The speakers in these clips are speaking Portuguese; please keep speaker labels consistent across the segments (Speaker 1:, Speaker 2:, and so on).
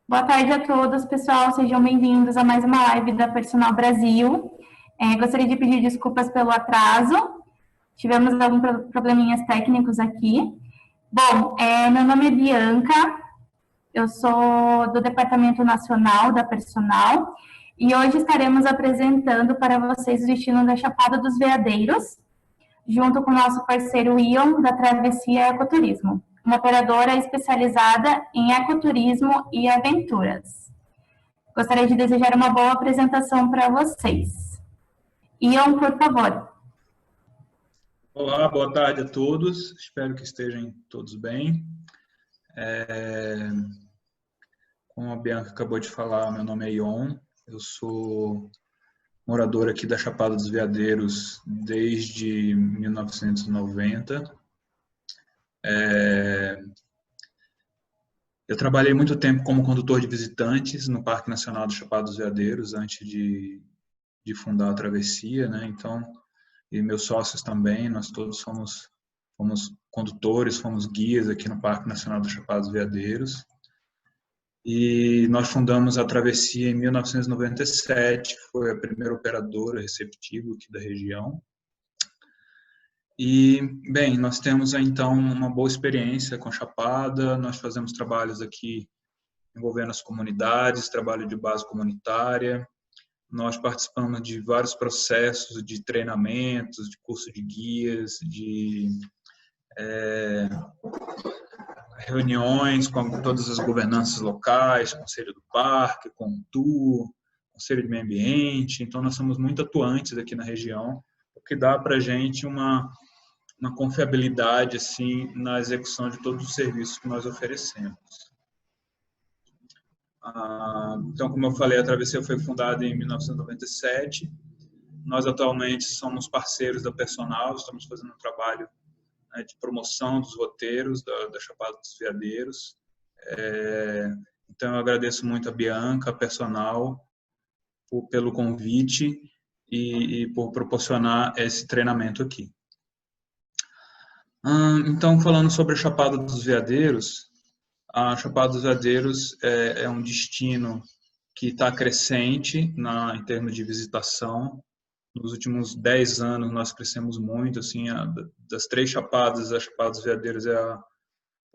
Speaker 1: Boa tarde a todos, pessoal. Sejam bem-vindos a mais uma live da Personal Brasil. Gostaria de pedir desculpas pelo atraso. Tivemos alguns probleminhas técnicos aqui. Bom, meu nome é Bianca, eu sou do Departamento Nacional da Personal e hoje estaremos apresentando para vocês o destino da Chapada dos Veadeiros, junto com o nosso parceiro Ion, da Travessia Ecoturismo, uma operadora especializada em ecoturismo e aventuras. Gostaria de desejar uma boa apresentação para vocês. Ion, por favor.
Speaker 2: Olá, boa tarde a todos. Espero que estejam todos bem. Como a Bianca acabou de falar, meu nome é Ion. Eu sou morador aqui da Chapada dos Veadeiros desde 1990. Eu trabalhei muito tempo como condutor de visitantes no Parque Nacional da Chapada dos Veadeiros antes de fundar a travessia, né? Então, e meus sócios também, nós todos fomos condutores, fomos guias aqui no Parque Nacional da Chapada dos Veadeiros. E nós fundamos a travessia em 1997, foi a primeira operadora receptiva aqui da região. E, bem, nós temos então uma boa experiência com a Chapada, nós fazemos trabalhos aqui envolvendo as comunidades, trabalho de base comunitária, nós participamos de vários processos de treinamentos, de curso de guias, de reuniões com todas as governanças locais, Conselho do Parque, Contur, Conselho de Meio Ambiente. Então, nós somos muito atuantes aqui na região, o que dá para a gente uma confiabilidade assim, na execução de todos os serviços que nós oferecemos. Então, como eu falei, a Travessia foi fundada em 1997. Nós atualmente somos parceiros da Personal, estamos fazendo um trabalho de promoção dos roteiros da Chapada dos Veadeiros. Então, eu agradeço muito a Bianca, a Personal, pelo convite e por proporcionar esse treinamento aqui. Então, falando sobre a Chapada dos Veadeiros, a Chapada dos Veadeiros é um destino que está crescente em termos de visitação. Nos últimos 10 anos nós crescemos muito, assim, das 3 chapadas, a Chapada dos Veadeiros é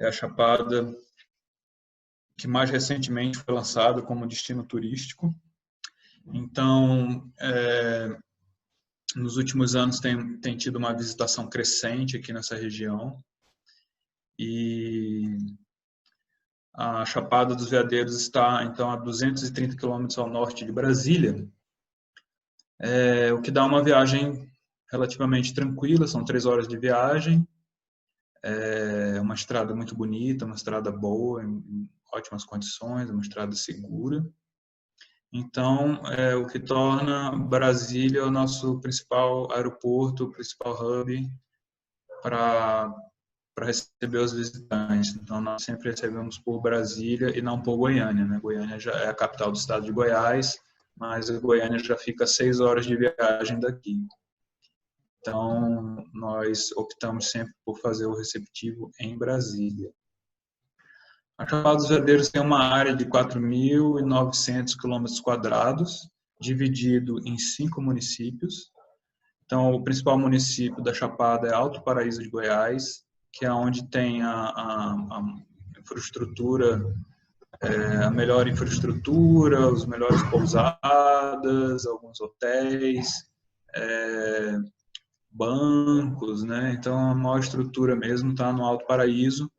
Speaker 2: a chapada que mais recentemente foi lançada como destino turístico. Então, nos últimos anos tem tido uma visitação crescente aqui nessa região. E a Chapada dos Veadeiros está, então, a 230 quilômetros ao norte de Brasília, o que dá uma viagem relativamente tranquila, são 3 horas de viagem, é uma estrada muito bonita, uma estrada boa, em ótimas condições, uma estrada segura. Então, o que torna Brasília o nosso principal aeroporto, o principal hub para receber os visitantes. Então, nós sempre recebemos por Brasília e não por Goiânia, né? Goiânia já é a capital do estado de Goiás, mas a Goiânia já fica a 6 horas de viagem daqui. Então, nós optamos sempre por fazer o receptivo em Brasília. A Chapada dos Veadeiros tem uma área de 4.900 km², dividido em 5 municípios. Então, o principal município da Chapada é Alto Paraíso de Goiás, que é onde tem a infraestrutura, a melhor infraestrutura, os melhores pousadas, alguns hotéis, bancos, né? Então, a maior estrutura mesmo está no Alto Paraíso.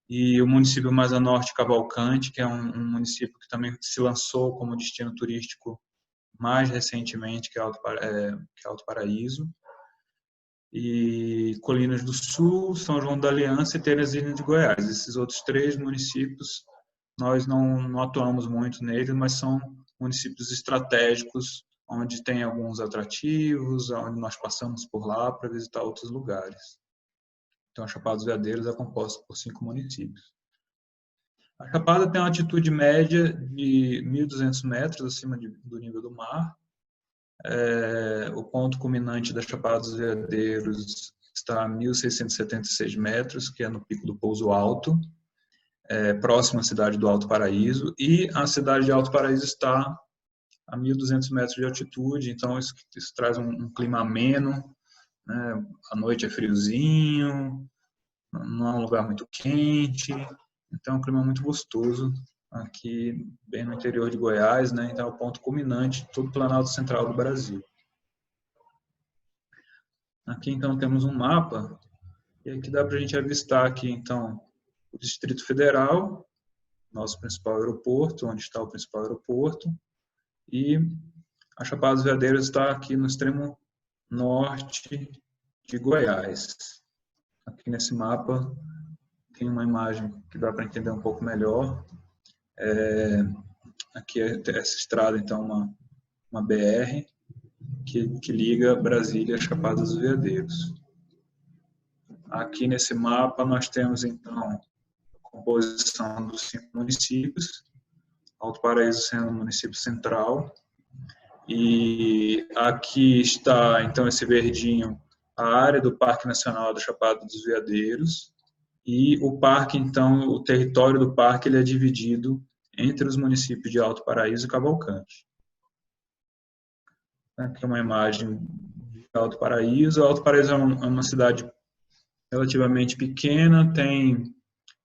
Speaker 2: E o município mais a norte, Cavalcante, que é um município que também se lançou como destino turístico mais recentemente, que é Alto Paraíso. E Colinas do Sul, São João da Aliança e Teresina de Goiás. Esses outros 3 municípios, nós não atuamos muito neles, mas são municípios estratégicos, onde tem alguns atrativos, onde nós passamos por lá para visitar outros lugares. Então, a Chapada dos Veadeiros é composta por 5 municípios. A Chapada tem uma altitude média de 1.200 metros acima do nível do mar. O ponto culminante da Chapada dos Veadeiros está a 1.676 metros, que é no Pico do Pouso Alto. próximo à cidade do Alto Paraíso, e a cidade de Alto Paraíso está a 1.200 metros de altitude, então isso traz um clima ameno, né? À noite é friozinho, não é um lugar muito quente, então é um clima muito gostoso aqui bem no interior de Goiás, né? Então é o ponto culminante de todo o Planalto Central do Brasil. Aqui então temos um mapa, e aqui dá para a gente avistar aqui então o Distrito Federal, nosso principal aeroporto, onde está o principal aeroporto, e a Chapada dos Veadeiros está aqui no extremo norte de Goiás. Aqui nesse mapa tem uma imagem que dá para entender um pouco melhor. Aqui essa estrada, então, uma BR que liga Brasília a Chapada dos Veadeiros. Aqui nesse mapa nós temos, então, a composição dos 5 municípios, Alto Paraíso sendo o município central, e aqui está, então, esse verdinho, a área do Parque Nacional da Chapada dos Veadeiros, e o parque, então, o território do parque, ele é dividido entre os municípios de Alto Paraíso e Cavalcante. Aqui é uma imagem de Alto Paraíso. Alto Paraíso é uma cidade relativamente pequena, tem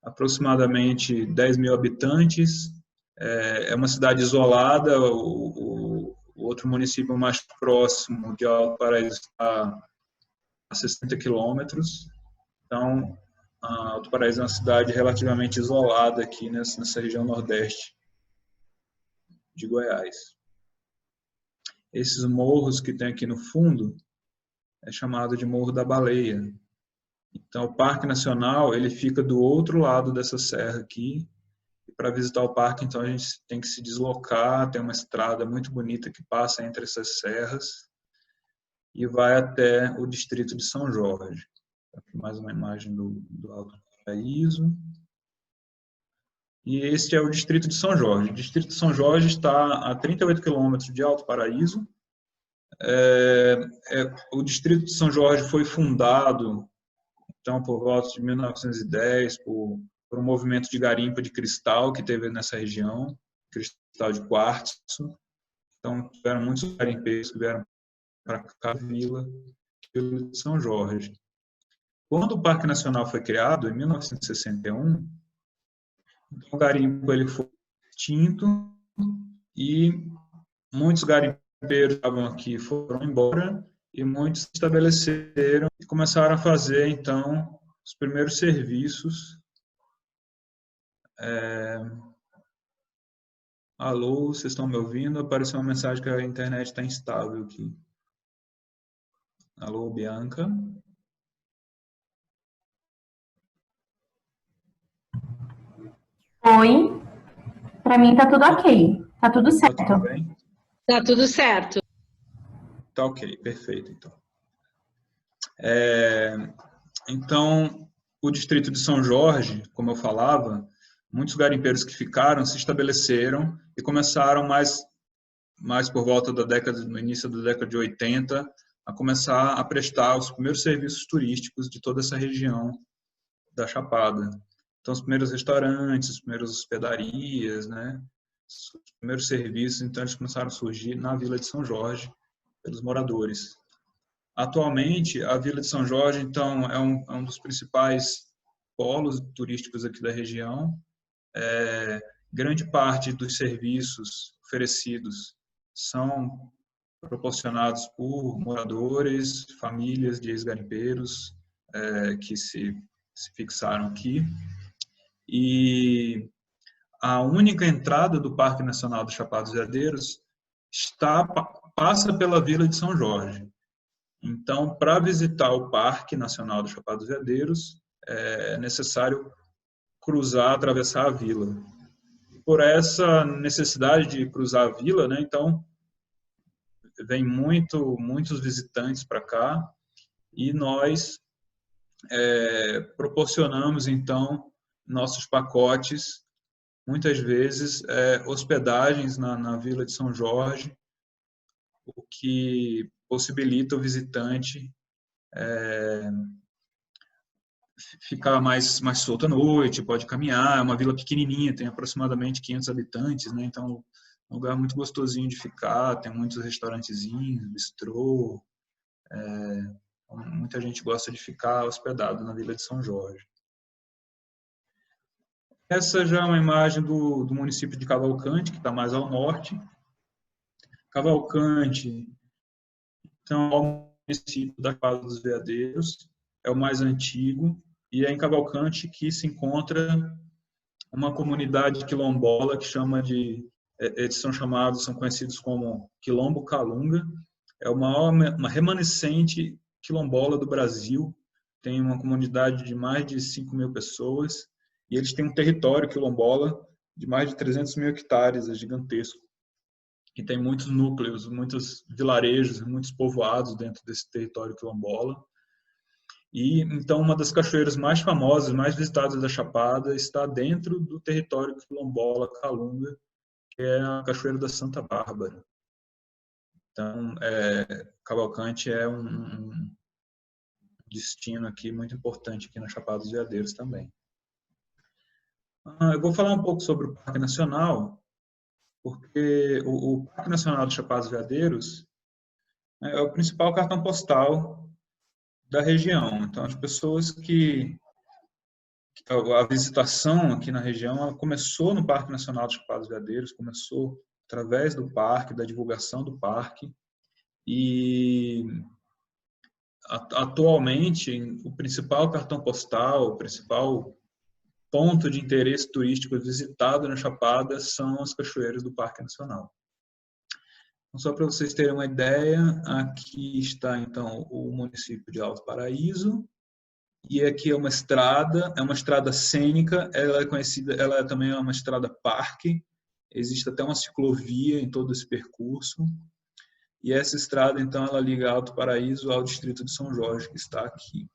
Speaker 2: aproximadamente 10 mil habitantes, é uma cidade isolada, o outro município mais próximo de Alto Paraíso está a 60 quilômetros, então Alto Paraíso é uma cidade relativamente isolada aqui nessa região nordeste de Goiás. Esses morros que tem aqui no fundo é chamado de Morro da Baleia. Então, o Parque Nacional ele fica do outro lado dessa serra aqui. E para visitar o parque, então, a gente tem que se deslocar, tem uma estrada muito bonita que passa entre essas serras e vai até o distrito de São Jorge. Aqui mais uma imagem do Alto Paraíso. E este é o distrito de São Jorge. O distrito de São Jorge está a 38 quilômetros de Alto Paraíso. O distrito de São Jorge foi fundado então por volta de 1910 por um movimento de garimpo de cristal que teve nessa região, cristal de quartzo. Então tiveram muitos garimpeiros que vieram para cá, Vila de São Jorge. Quando o Parque Nacional foi criado em 1961, o garimpo ele foi extinto e muitos garimpeiros que estavam aqui foram embora e muitos se estabeleceram e começaram a fazer, então, os primeiros serviços. Alô, vocês estão me ouvindo? Apareceu uma mensagem que a internet está instável aqui. Alô, Bianca?
Speaker 1: Oi, para mim tá tudo ok, tá tudo certo.
Speaker 2: Tá tudo bem?
Speaker 3: Tá tudo certo.
Speaker 2: Tá ok, perfeito, então. Então, o distrito de São Jorge, como eu falava, muitos garimpeiros que ficaram se estabeleceram e começaram mais por volta no início da década de 80, a começar a prestar os primeiros serviços turísticos de toda essa região da Chapada. Então, os primeiros restaurantes, as primeiras hospedarias, né? Os primeiros serviços, então, eles começaram a surgir na Vila de São Jorge, pelos moradores. Atualmente, a Vila de São Jorge, então, é um dos principais polos turísticos aqui da região. Grande parte dos serviços oferecidos são proporcionados por moradores, famílias de ex-garimpeiros que se fixaram aqui. E a única entrada do Parque Nacional do Chapada dos Veadeiros passa pela Vila de São Jorge. Então, para visitar o Parque Nacional do Chapada dos Veadeiros, é necessário atravessar a vila. Por essa necessidade de cruzar a vila, né, então, vem muitos visitantes para cá e nós proporcionamos, então, nossos pacotes, muitas vezes, hospedagens na Vila de São Jorge, o que possibilita o visitante ficar mais solto à noite, pode caminhar, é uma vila pequenininha, tem aproximadamente 500 habitantes, né? Então é um lugar muito gostosinho de ficar, tem muitos restaurantezinhos, bistrô, muita gente gosta de ficar hospedado na Vila de São Jorge. Essa já é uma imagem do município de Cavalcante, que está mais ao norte. Cavalcante, então, é o município da Chapada dos Veadeiros, é o mais antigo, e é em Cavalcante que se encontra uma comunidade quilombola que eles são conhecidos como Quilombo Calunga, é uma remanescente quilombola do Brasil, tem uma comunidade de mais de 5.000 pessoas, e eles têm um território quilombola de mais de 300 mil hectares, é gigantesco, e tem muitos núcleos, muitos vilarejos, muitos povoados dentro desse território quilombola. E então uma das cachoeiras mais famosas, mais visitadas da Chapada está dentro do território quilombola Calunga, que é a Cachoeira da Santa Bárbara. Então, Cavalcante é um destino aqui muito importante aqui na Chapada dos Veadeiros também. Eu vou falar um pouco sobre o Parque Nacional, porque o Parque Nacional de Chapada dos Veadeiros é o principal cartão postal da região. Então, as pessoas a visitação aqui na região, ela começou no Parque Nacional de Chapada dos Veadeiros, começou através do parque, da divulgação do parque, e atualmente o principal cartão postal, o principal ponto de interesse turístico visitado na Chapada são as cachoeiras do Parque Nacional. Então, só para vocês terem uma ideia, aqui está então o município de Alto Paraíso, e aqui é uma estrada cênica, ela é conhecida, ela também é uma estrada parque, existe até uma ciclovia em todo esse percurso, e essa estrada então ela liga Alto Paraíso ao distrito de São Jorge, que está aqui,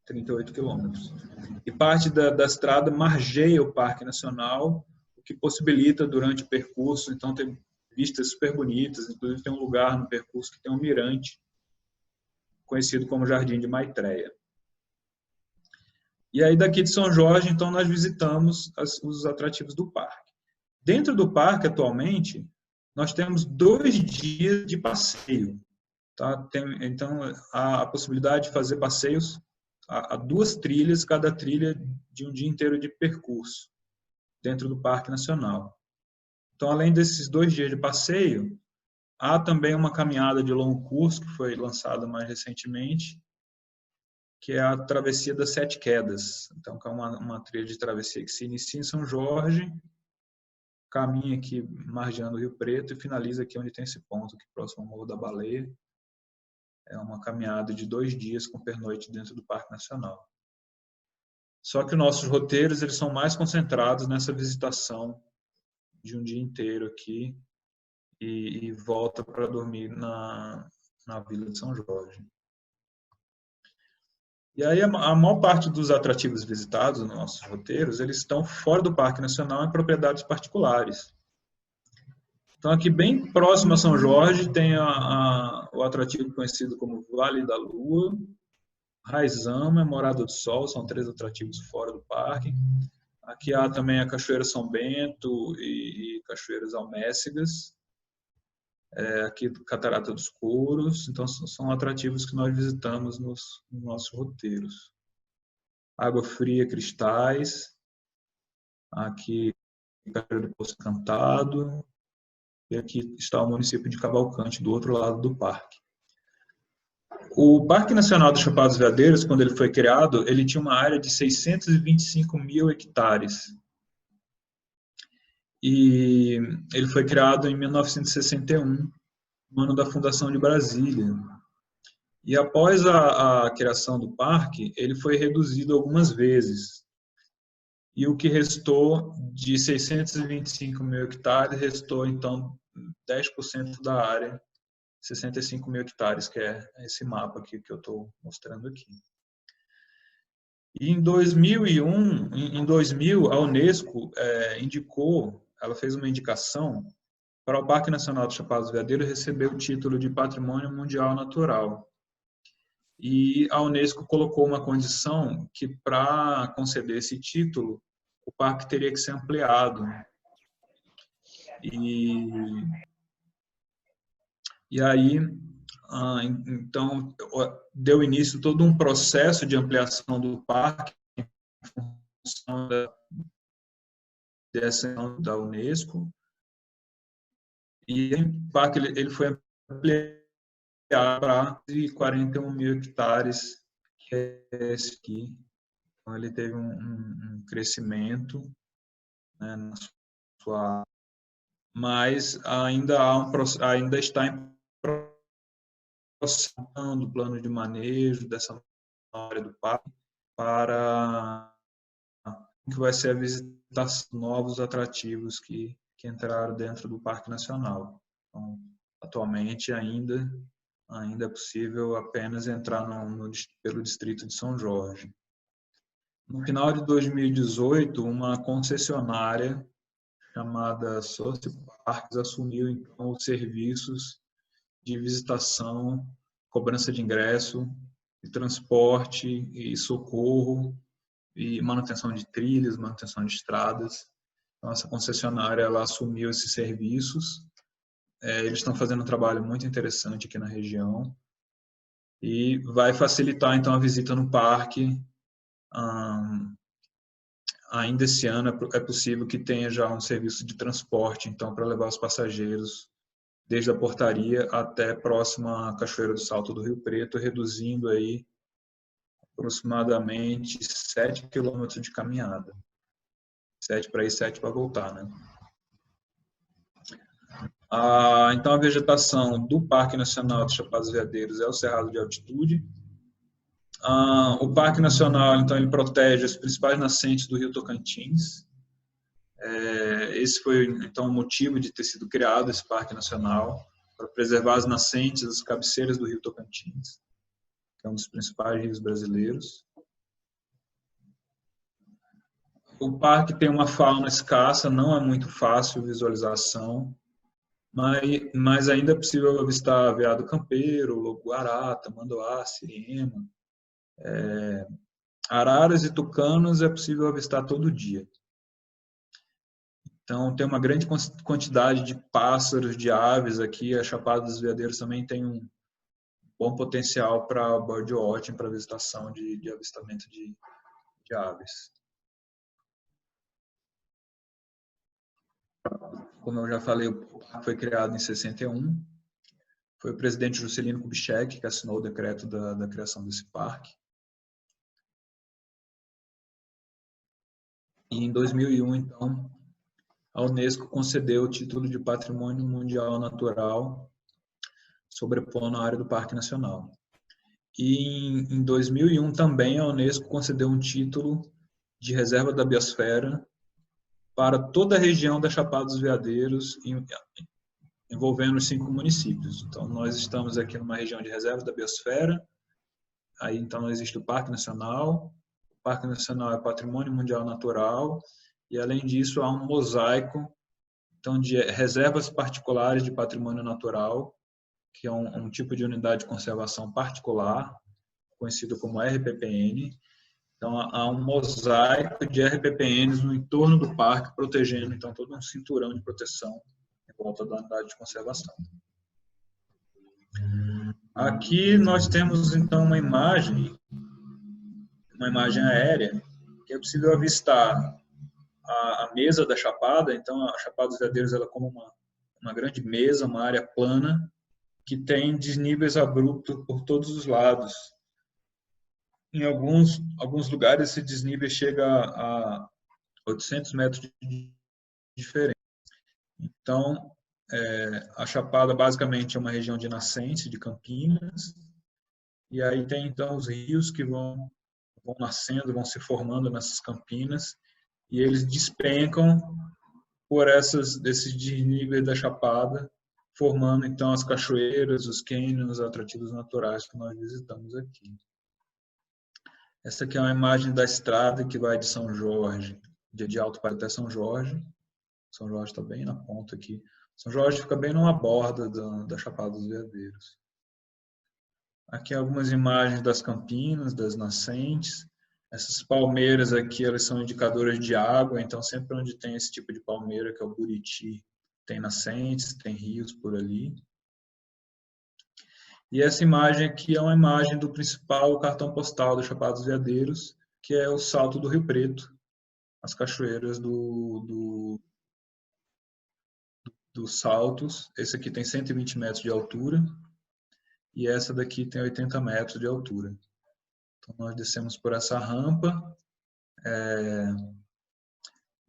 Speaker 2: 38 quilômetros. E parte da estrada margeia o Parque Nacional, o que possibilita durante o percurso, então ter vistas super bonitas, inclusive tem um lugar no percurso que tem um mirante, conhecido como Jardim de Maitreya. E aí daqui de São Jorge, então, nós visitamos os atrativos do parque. Dentro do parque, atualmente, nós temos 2 dias de passeio. Tá? Então, há a possibilidade de fazer passeios a 2 trilhas, cada trilha de um dia inteiro de percurso, dentro do Parque Nacional. Então, além desses 2 dias de passeio, há também uma caminhada de longo curso, que foi lançada mais recentemente, que é a Travessia das 7 Quedas. Então, é uma trilha de travessia que se inicia em São Jorge, caminha aqui margeando o Rio Preto e finaliza aqui onde tem esse ponto, aqui próximo ao Morro da Baleia. É uma caminhada de 2 dias com pernoite dentro do Parque Nacional. Só que nossos roteiros eles são mais concentrados nessa visitação de um dia inteiro aqui e volta para dormir na Vila de São Jorge. E aí a maior parte dos atrativos visitados nos nossos roteiros, eles estão fora do Parque Nacional em propriedades particulares. Então aqui bem próximo a São Jorge tem o atrativo conhecido como Vale da Lua, Raizama e Morada do Sol, são 3 atrativos fora do parque. Aqui há também a Cachoeira São Bento e Cachoeiras Almécigas. Aqui Catarata dos Couros, então são atrativos que nós visitamos nos nossos roteiros. Água Fria, Cristais, aqui Cachoeira do Poço Cantado, e aqui está o município de Cavalcante, do outro lado do parque. O Parque Nacional dos Chapada dos Veadeiros, quando ele foi criado, ele tinha uma área de 625 mil hectares. E ele foi criado em 1961, no ano da fundação de Brasília. E após a criação do parque, ele foi reduzido algumas vezes. E o que restou de 625 mil hectares, restou então 10% da área, 65 mil hectares, que é esse mapa aqui que eu estou mostrando aqui. E em 2000, a Unesco ela fez uma indicação para o Parque Nacional do Chapada dos Veadeiros receber o título de Patrimônio Mundial Natural. E a Unesco colocou uma condição que, para conceder esse título, o parque teria que ser ampliado. E aí, então, deu início todo um processo de ampliação do parque em função dessa da Unesco. E o parque ele foi ampliado para 41 mil hectares, que é esse aqui. Então, ele teve um crescimento, né, na sua, mas ainda está em processo do plano de manejo dessa área do parque para que vai ser a visitação de novos atrativos que entraram dentro do Parque Nacional. Então, atualmente ainda é possível apenas entrar pelo distrito de São Jorge. No final de 2018, uma concessionária chamada Source Parques assumiu então os serviços de visitação, cobrança de ingresso, de transporte e socorro, e manutenção de trilhas, manutenção de estradas. Então, essa concessionária ela assumiu esses serviços. Eles estão fazendo um trabalho muito interessante aqui na região e vai facilitar então a visita no parque. Ainda esse ano é possível que tenha já um serviço de transporte, então, para levar os passageiros desde a portaria até próxima à Cachoeira do Salto do Rio Preto, reduzindo aí aproximadamente 7 quilômetros de caminhada. 7 para ir, 7 para voltar, né? Então, a vegetação do Parque Nacional dos Chapados Veadeiros é o cerrado de altitude. O Parque Nacional, então, ele protege as principais nascentes do Rio Tocantins. Esse foi, então, o motivo de ter sido criado esse Parque Nacional, para preservar as nascentes, as cabeceiras do Rio Tocantins, que é um dos principais rios brasileiros. O parque tem uma fauna escassa, não é muito fácil visualização, mas ainda é possível avistar veado campeiro, lobo-guará, tamanduá, siriema. Araras e tucanos é possível avistar todo dia. Então, tem uma grande quantidade de pássaros, de aves aqui. A Chapada dos Veadeiros também tem um bom potencial para birdwatching, para visitação de avistamento de aves. Como eu já falei, o parque foi criado em 61. Foi o presidente Juscelino Kubitschek que assinou o decreto da criação desse parque. E em 2001, então, a Unesco concedeu o título de Patrimônio Mundial Natural, sobrepondo a área do Parque Nacional. E em 2001 também a Unesco concedeu um título de Reserva da Biosfera para toda a região da Chapada dos Veadeiros, envolvendo os 5 municípios. Então, nós estamos aqui numa região de Reserva da Biosfera. Aí, então, existe o Parque Nacional. O Parque Nacional é Patrimônio Mundial Natural. E, além disso, há um mosaico então, de reservas particulares de patrimônio natural, que é um tipo de unidade de conservação particular, conhecido como RPPN. Então, há um mosaico de RPPNs no entorno do parque, protegendo então todo um cinturão de proteção em volta da unidade de conservação. Aqui nós temos então uma imagem aérea, que é possível avistar a mesa da Chapada. Então, a Chapada dos Veadeiros ela é como uma grande mesa, uma área plana, que tem desníveis abruptos por todos os lados. Em alguns lugares, esse desnível chega a 800 metros de diferença. Então, a Chapada basicamente é uma região de nascente, de campinas, e aí tem então os rios que vão nascendo, vão se formando nessas campinas, e eles despencam por desses desníveis da Chapada, formando então as cachoeiras, os cânions, os atrativos naturais que nós visitamos aqui. Essa aqui é uma imagem da estrada que vai de São Jorge, de Alto Paraíba até São Jorge. São Jorge está bem na ponta aqui. São Jorge fica bem numa borda da Chapada dos Veadeiros. Aqui algumas imagens das campinas, das nascentes. Essas palmeiras aqui, elas são indicadoras de água, então sempre onde tem esse tipo de palmeira, que é o Buriti, tem nascentes, tem rios por ali. E essa imagem aqui é uma imagem do principal cartão postal do Chapada dos Veadeiros, que é o Salto do Rio Preto, as cachoeiras dos saltos. Esse aqui tem 120 metros de altura e essa daqui tem 80 metros de altura. Então, nós descemos por essa rampa,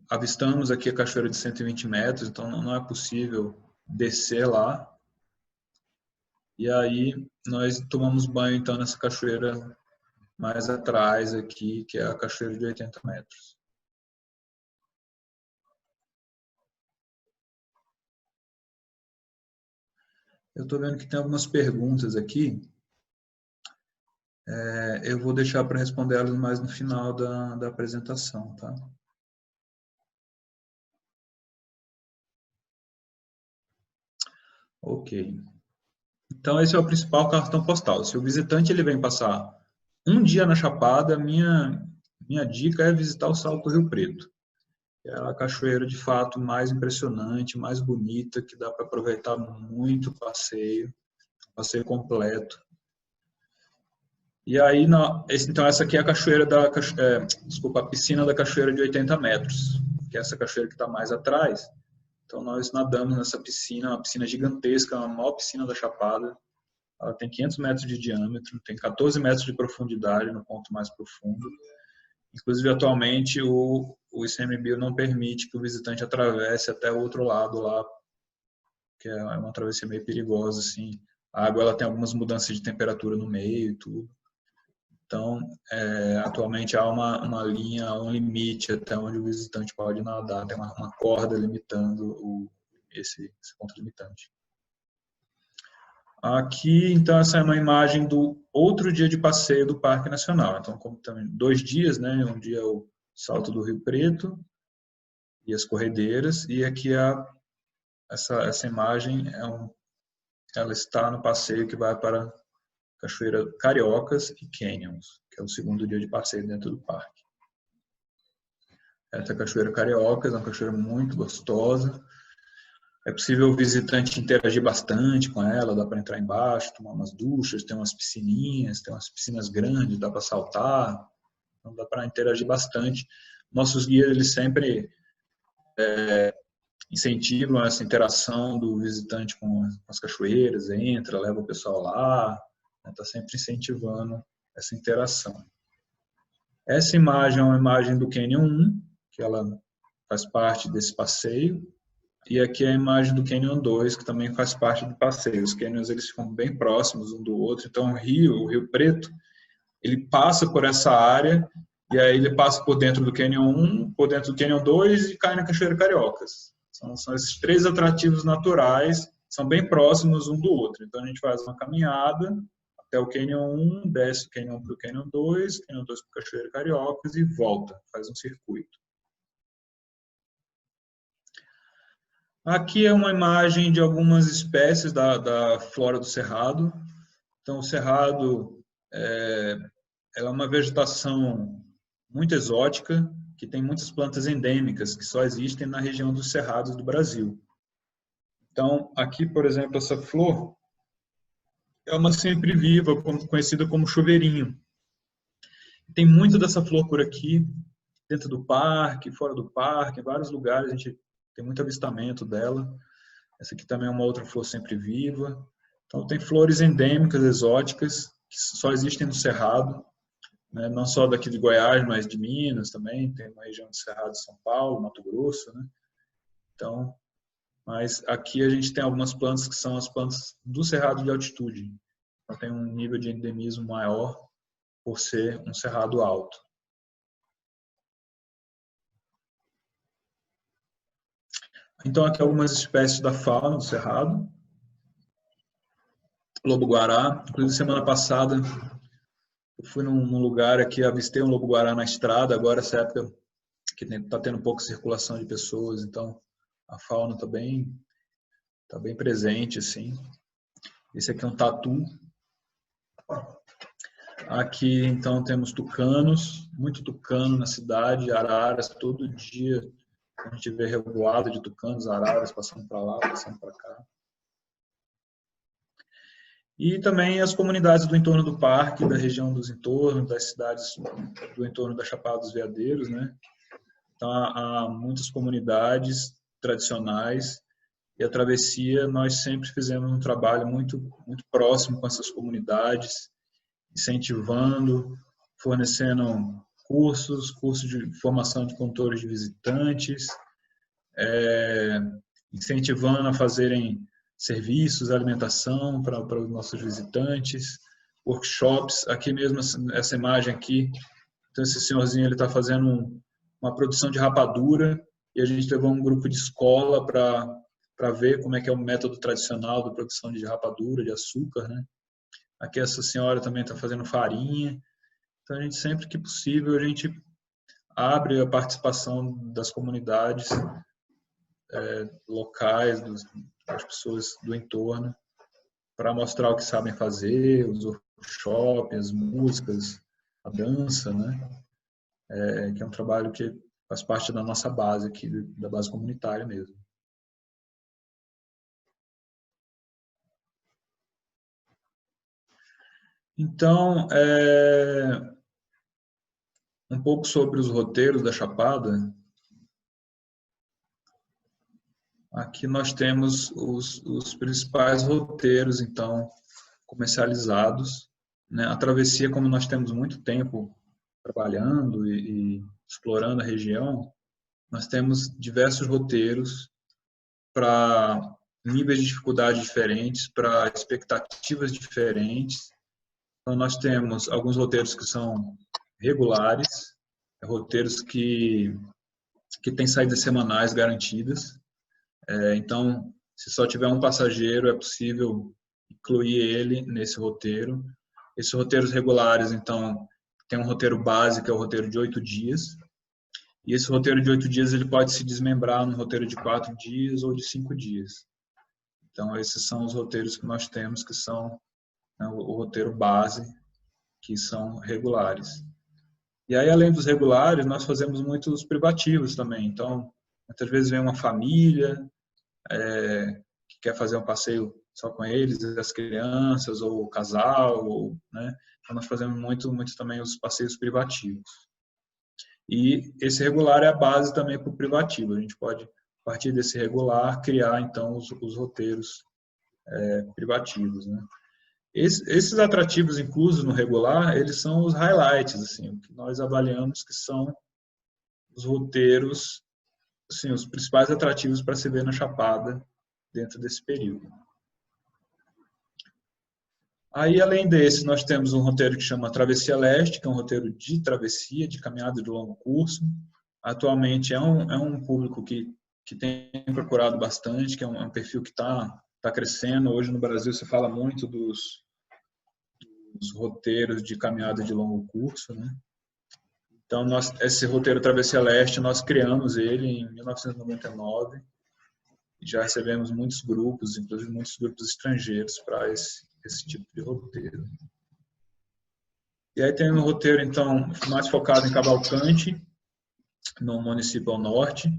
Speaker 2: avistamos aqui a cachoeira de 120 metros, então não é possível descer lá. E aí nós tomamos banho então nessa cachoeira mais atrás aqui, que é a cachoeira de 80 metros. Eu estou vendo que tem algumas perguntas aqui. Eu vou deixar para responder elas mais no final da apresentação, tá? Ok. Então, esse é o principal cartão postal. Se o visitante ele vem passar um dia na Chapada, minha dica é visitar o Salto do Rio Preto. É a cachoeira, de fato, mais impressionante, mais bonita, que dá para aproveitar muito o passeio completo. E aí, então essa aqui é a cachoeira a piscina da cachoeira de 80 metros, que é essa cachoeira que está mais atrás. Então, nós nadamos nessa piscina, uma piscina gigantesca, a maior piscina da Chapada. Ela tem 500 metros de diâmetro, tem 14 metros de profundidade no ponto mais profundo. Inclusive, atualmente, o ICMBio não permite que o visitante atravesse até o outro lado lá, que é uma travessia meio perigosa, assim. A água ela tem algumas mudanças de temperatura no meio e tudo. Então, atualmente há uma linha, um limite até onde o visitante pode nadar, tem uma corda limitando esse ponto limitante. Aqui, então, essa é uma imagem do outro dia de passeio do Parque Nacional. Então, como também 2 dias, né? Um dia é o Salto do Rio Preto e as corredeiras, e aqui essa imagem ela está no passeio que vai para Cachoeira Cariocas e Canyons, que é o segundo dia de passeio dentro do parque. Essa Cachoeira Cariocas é uma cachoeira muito gostosa. É possível o visitante interagir bastante com ela, dá para entrar embaixo, tomar umas duchas, tem umas piscininhas, tem umas piscinas grandes, dá para saltar, então dá para interagir bastante. Nossos guias, eles sempre incentivam essa interação do visitante com as cachoeiras, entra, leva o pessoal lá, está sempre incentivando essa interação. Essa imagem é uma imagem do Canyon 1, que ela faz parte desse passeio, e aqui é a imagem do Canyon 2, que também faz parte do passeio. Os canyons eles ficam bem próximos um do outro, então o Rio Preto, ele passa por essa área, e aí ele passa por dentro do Canyon 1, por dentro do Canyon 2 e cai na Cachoeira Cariocas. São esses 3 atrativos naturais, são bem próximos um do outro. Então a gente faz uma caminhada até o Canyon 1, desce o Canyon para o Canyon 2 para a Cachoeira Cariocas e volta, faz um circuito. Aqui é uma imagem de algumas espécies da flora do Cerrado. Então, o Cerrado é uma vegetação muito exótica, que tem muitas plantas endêmicas, que só existem na região dos Cerrados do Brasil. Então, aqui, por exemplo, essa flor é uma sempre-viva, conhecida como chuveirinho. Tem muito dessa flor por aqui, dentro do parque, fora do parque, em vários lugares a gente tem muito avistamento dela. Essa aqui também é uma outra flor sempre viva. Então, tem flores endêmicas, exóticas, que só existem no Cerrado, né? Não só daqui de Goiás, mas de Minas também. Tem uma região do Cerrado de São Paulo, Mato Grosso, né? Então, mas aqui a gente tem algumas plantas que são as plantas do Cerrado de altitude. Então, tem um nível de endemismo maior por ser um cerrado alto. Então, aqui algumas espécies da fauna do Cerrado. Lobo-guará. Inclusive, semana passada, eu fui num lugar aqui, avistei um lobo-guará na estrada. Agora, essa época que está tendo pouca circulação de pessoas, então a fauna está bem presente, assim. Esse aqui é um tatu. Aqui, então, temos tucanos, muito tucano na cidade, araras, todo dia a gente vê revoada de tucanos, araras, passando para lá, passando para cá. E também as comunidades do entorno do parque, da região dos entornos, das cidades do entorno da Chapada dos Veadeiros, né? Então, há muitas comunidades tradicionais e a travessia, nós sempre fizemos um trabalho muito próximo com essas comunidades, incentivando, fornecendo cursos de formação de condutores de visitantes, incentivando a fazerem serviços, alimentação para os nossos visitantes, workshops. Aqui mesmo, essa imagem aqui, então esse senhorzinho ele está fazendo uma produção de rapadura e a gente levou um grupo de escola para ver como é que é o método tradicional da produção de rapadura, de açúcar, né? Aqui essa senhora também está fazendo farinha. Então, a gente, sempre que possível, a gente abre a participação das comunidades locais, das pessoas do entorno, para mostrar o que sabem fazer, os workshops, as músicas, a dança, né? Que é um trabalho que faz parte da nossa base aqui, da base comunitária mesmo. Então, um pouco sobre os roteiros da Chapada. Aqui nós temos os principais roteiros, então, comercializados, né? A travessia, como nós temos muito tempo trabalhando e explorando a região, nós temos diversos roteiros para níveis de dificuldade diferentes, para expectativas diferentes. Então, nós temos alguns roteiros que são regulares, roteiros que têm saídas semanais garantidas. Então, se só tiver um passageiro, é possível incluir ele nesse roteiro. Esses roteiros regulares, então, tem um roteiro básico, que é o roteiro de 8 dias. E esse roteiro de 8 dias ele pode se desmembrar num roteiro de 4 dias ou de 5 dias. Então, esses são os roteiros que nós temos, que são, né, o roteiro base, que são regulares. E aí, além dos regulares, nós fazemos muitos privativos também. Então, muitas vezes vem uma família que quer fazer um passeio só com eles, as crianças, ou o casal, ou, né? Então, nós fazemos muito também os passeios privativos. E esse regular é a base também para o privativo. A gente pode, a partir desse regular, criar, então, os roteiros privativos, né? Esses atrativos inclusos no regular, eles são os highlights, assim, o que nós avaliamos que são os roteiros, assim, os principais atrativos para se ver na Chapada dentro desse período. Aí, além desse, nós temos um roteiro que chama Travessia Leste, que é um roteiro de travessia, de caminhada de longo curso. Atualmente é um público que tem procurado bastante, que é um perfil que está crescendo. Hoje no Brasil se fala muito dos roteiros de caminhada de longo curso, né? Então, esse roteiro Travessia Leste, nós criamos ele em 1999 e já recebemos muitos grupos, inclusive muitos grupos estrangeiros, para esse tipo de roteiro. E aí tem um roteiro, então, mais focado em Cavalcante, no município ao norte,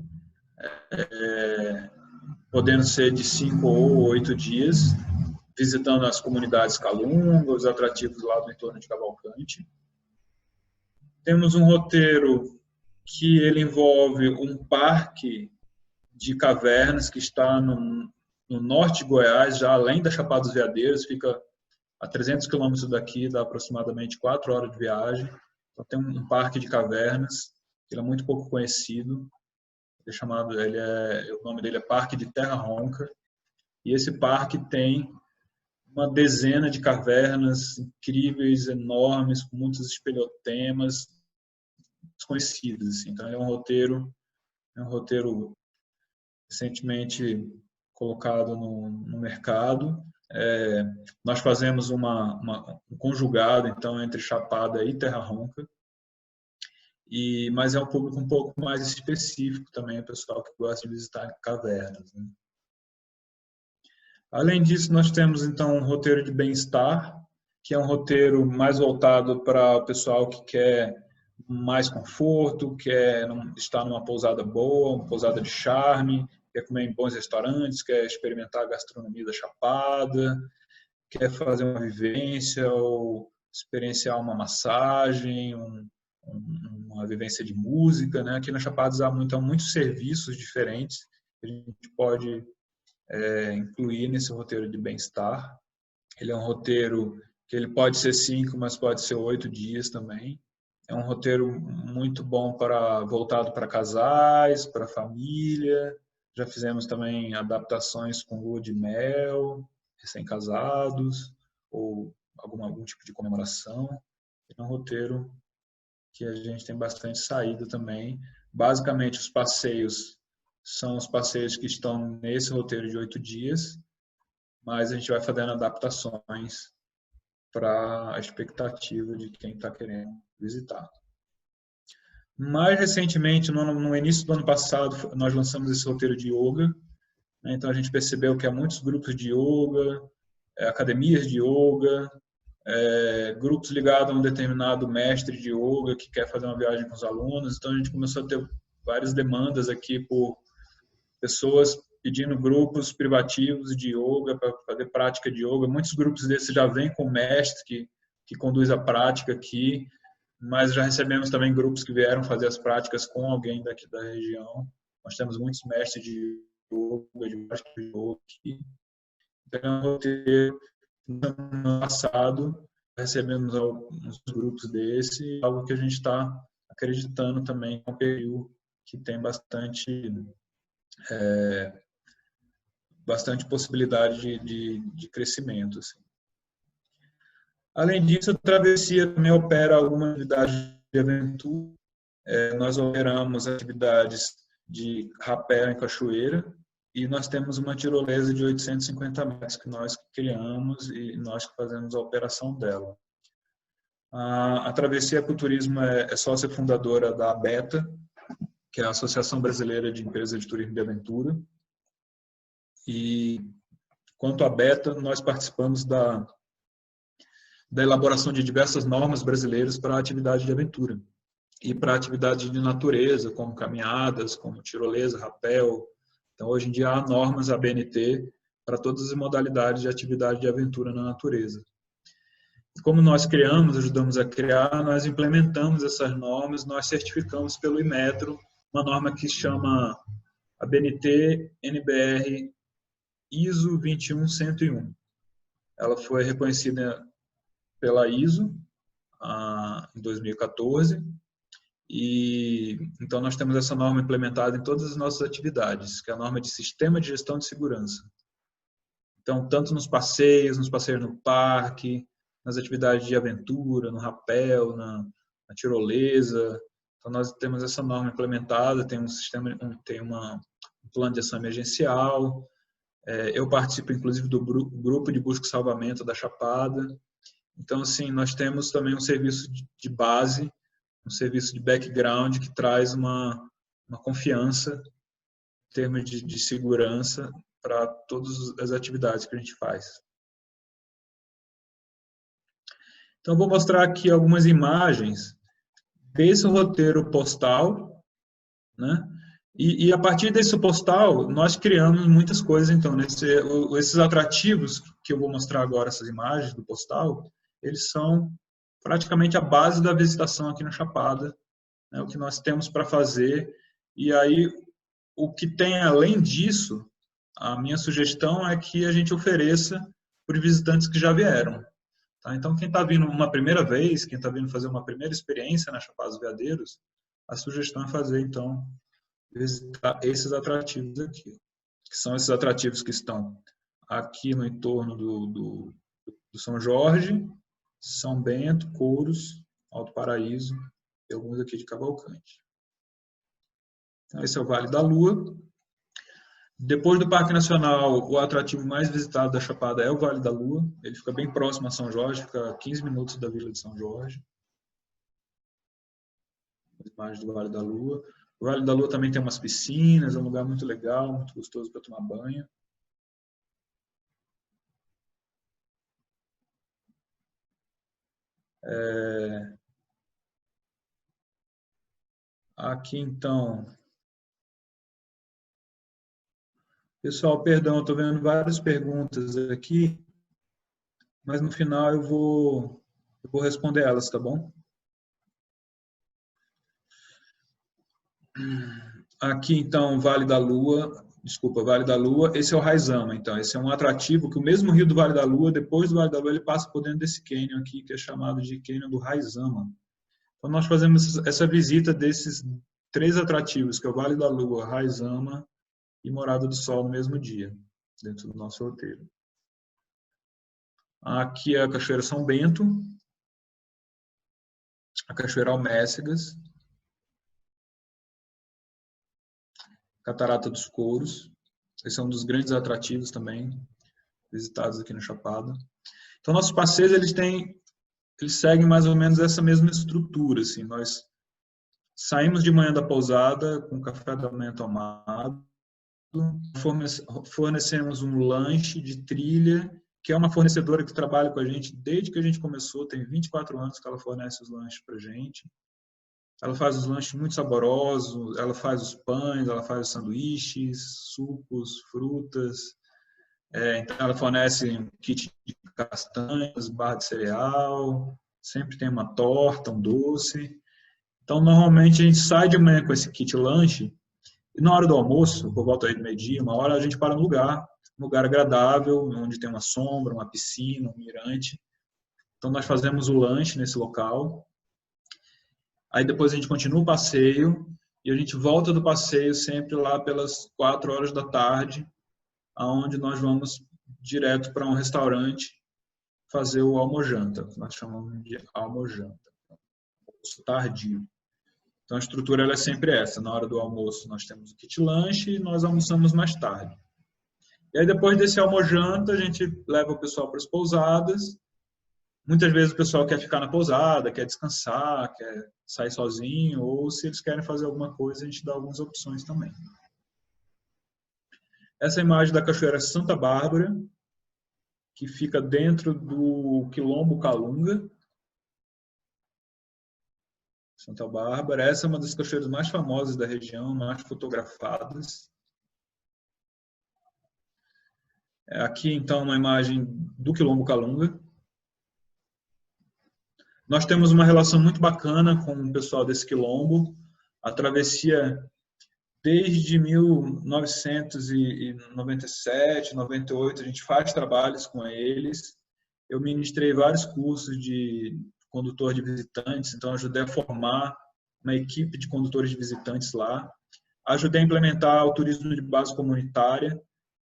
Speaker 2: podendo ser de 5 ou 8 dias, visitando as comunidades Calunga, os atrativos lá do entorno de Cavalcante. Temos um roteiro que ele envolve um parque de cavernas que está no norte de Goiás, já além da Chapada dos Veadeiros, fica a 300 quilômetros daqui, dá aproximadamente 4 horas de viagem. Então, tem um parque de cavernas, ele é muito pouco conhecido, o nome dele é Parque de Terra Ronca, e esse parque tem uma dezena de cavernas incríveis, enormes, com muitos espelhotemas desconhecidos. Assim. Então, é um roteiro recentemente colocado no mercado. Nós fazemos um conjugado, então, entre Chapada e Terra Ronca, mas é um público um pouco mais específico também, o pessoal que gosta de visitar cavernas, né? Além disso, nós temos, então, um roteiro de bem-estar, que é um roteiro mais voltado para o pessoal que quer mais conforto, quer estar numa pousada boa, uma pousada de charme, quer comer em bons restaurantes, quer experimentar a gastronomia da Chapada, quer fazer uma vivência ou experienciar uma massagem, uma vivência de música, né? Aqui na Chapada há muitos serviços diferentes que a gente pode incluir nesse roteiro de bem-estar. Ele é um roteiro que ele pode ser 5, mas pode ser 8 dias também. É um roteiro muito bom voltado para casais, para família. Já fizemos também adaptações com lua de mel, recém-casados, ou algum tipo de comemoração. É um roteiro que a gente tem bastante saída também. Basicamente, os passeios são os passeios que estão nesse roteiro de 8 dias, mas a gente vai fazendo adaptações para a expectativa de quem está querendo visitar. Mais recentemente, no início do ano passado, nós lançamos esse roteiro de yoga. Então, a gente percebeu que há muitos grupos de yoga, academias de yoga, grupos ligados a um determinado mestre de yoga que quer fazer uma viagem com os alunos. Então, a gente começou a ter várias demandas aqui por pessoas pedindo grupos privativos de yoga para fazer prática de yoga. Muitos grupos desses já vêm com o mestre que conduz a prática aqui, mas já recebemos também grupos que vieram fazer as práticas com alguém daqui da região. Nós temos muitos mestres de yoga, de prática de yoga aqui. Então, no ano passado, recebemos alguns grupos desse, algo que a gente está acreditando também que é um período que tem bastante possibilidade de crescimento. Assim. Além disso, a Travessia também opera alguma atividade de aventura. Nós operamos atividades de rapel em cachoeira e nós temos uma tirolesa de 850 metros que nós criamos e nós que fazemos a operação dela. A Travessia Ecoturismo é sócia fundadora da ABETA, que é a Associação Brasileira de Empresas de Turismo de Aventura. E quanto à ABETA, nós participamos da elaboração de diversas normas brasileiras para a atividade de aventura e para a atividade de natureza, como caminhadas, como tirolesa, rapel. Então, hoje em dia, há normas ABNT para todas as modalidades de atividade de aventura na natureza. E como nós ajudamos a criar, nós implementamos essas normas, nós certificamos pelo Inmetro uma norma que se chama ABNT NBR ISO 21101. Ela foi reconhecida pela ISO em 2014 e então nós temos essa norma implementada em todas as nossas atividades, que é a norma de Sistema de Gestão de Segurança. Então, tanto nos passeios no parque, nas atividades de aventura, no rapel, na tirolesa. Então, nós temos essa norma implementada, tem um plano de ação emergencial. Eu participo, inclusive, do grupo de busca e salvamento da Chapada. Então, assim, nós temos também um serviço de base, um serviço de background que traz uma confiança em termos de segurança para todas as atividades que a gente faz. Então, eu vou mostrar aqui algumas imagens desse roteiro postal, né? E a partir desse postal, nós criamos muitas coisas. Então, esses atrativos que eu vou mostrar agora, essas imagens do postal, eles são praticamente a base da visitação aqui na Chapada, né? O que nós temos para fazer. E aí, o que tem além disso, a minha sugestão é que a gente ofereça para os visitantes que já vieram. Tá? Então, quem está vindo uma primeira vez, quem está vindo fazer uma primeira experiência na Chapada dos Veadeiros, a sugestão é fazer, então, visitar esses atrativos aqui, que são esses atrativos que estão aqui no entorno do São Jorge, São Bento, Couros, Alto Paraíso e alguns aqui de Cavalcante. Então, esse é o Vale da Lua. Depois do Parque Nacional, o atrativo mais visitado da Chapada é o Vale da Lua. Ele fica bem próximo a São Jorge, fica a 15 minutos da Vila de São Jorge. As imagens do Vale da Lua. O Vale da Lua também tem umas piscinas, é um lugar muito legal, muito gostoso para tomar banho. Aqui, então... Pessoal, perdão, estou vendo várias perguntas aqui, mas no final eu vou responder elas, tá bom? Aqui, então, Vale da Lua, desculpa, Vale da Lua, esse é o Raizama, então, esse é um atrativo que o mesmo rio do Vale da Lua, depois do Vale da Lua, ele passa por dentro desse cânion aqui, que é chamado de cânion do Raizama. Então, nós fazemos essa visita desses 3 atrativos, que é o Vale da Lua, Raizama e Morada do Sol no mesmo dia, dentro do nosso roteiro. Aqui é a Cachoeira São Bento, a Cachoeira Almécegas, Catarata dos Couros. Esse é um dos grandes atrativos também visitados aqui no Chapada. Então, nossos passeios eles seguem mais ou menos essa mesma estrutura. Assim, nós saímos de manhã da pousada com café da manhã tomado, fornecemos um lanche de trilha, que é uma fornecedora que trabalha com a gente desde que a gente começou, tem 24 anos que ela fornece os lanches para a gente. Ela faz os lanches muito saborosos, ela faz os pães, ela faz os sanduíches, sucos, frutas. Então, ela fornece um kit de castanhas, barra de cereal, sempre tem uma torta, um doce. Então, normalmente, a gente sai de manhã com esse kit lanche e na hora do almoço, por volta aí do meio-dia, 1 hora, a gente para no um lugar agradável, onde tem uma sombra, uma piscina, um mirante. Então, nós fazemos o lanche nesse local. Aí depois a gente continua o passeio e a gente volta do passeio sempre lá pelas 4 horas da tarde, aonde nós vamos direto para um restaurante fazer o almojanta, que nós chamamos de almojanta, almoço tardio. Então a estrutura ela é sempre essa, na hora do almoço nós temos o kit lanche e nós almoçamos mais tarde. E aí depois desse almojanta a gente leva o pessoal para as pousadas. Muitas vezes o pessoal quer ficar na pousada, quer descansar, quer sair sozinho, ou se eles querem fazer alguma coisa, a gente dá algumas opções também. Essa imagem da Cachoeira Santa Bárbara, que fica dentro do Quilombo Calunga. Santa Bárbara, essa é uma das cachoeiras mais famosas da região, mais fotografadas. Aqui, então, uma imagem do Quilombo Calunga. Nós temos uma relação muito bacana com o pessoal desse quilombo. A travessia, desde 1997, 98, a gente faz trabalhos com eles. Eu ministrei vários cursos de condutor de visitantes, então ajudei a formar uma equipe de condutores de visitantes lá. Ajudei a implementar o turismo de base comunitária,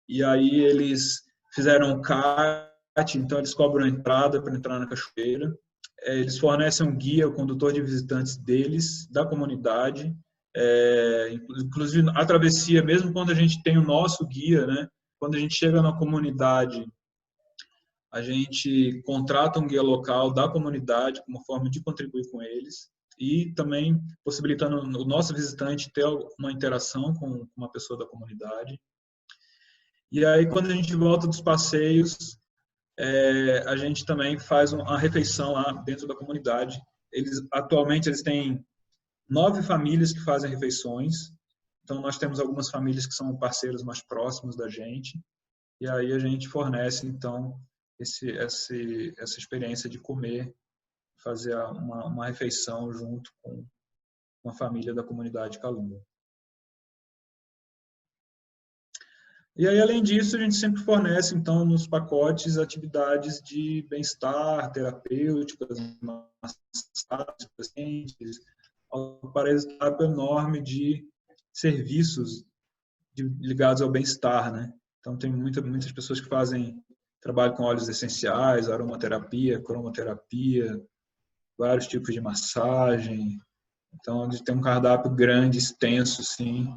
Speaker 2: e aí eles fizeram um CAT, então eles cobram a entrada para entrar na cachoeira. Eles fornecem um guia, o condutor de visitantes deles, da comunidade. Inclusive, a travessia, mesmo quando a gente tem o nosso guia, né, quando a gente chega na comunidade, a gente contrata um guia local da comunidade como forma de contribuir com eles e também possibilitando o nosso visitante ter uma interação com uma pessoa da comunidade. E aí, quando a gente volta dos passeios, a gente também faz uma refeição lá dentro da comunidade. Atualmente, eles têm 9 famílias que fazem refeições. Então, nós temos algumas famílias que são parceiros mais próximos da gente. E aí a gente fornece, então, essa experiência de comer, fazer uma refeição junto com uma família da comunidade Calunga. E aí, além disso, a gente sempre fornece, então, nos pacotes, atividades de bem-estar, terapêuticas, massagens, pacientes, um cardápio enorme de serviços ligados ao bem-estar, né? Então, tem muitas pessoas que fazem trabalho com óleos essenciais, aromaterapia, cromoterapia, vários tipos de massagem. Então, a gente tem um cardápio grande, extenso, sim,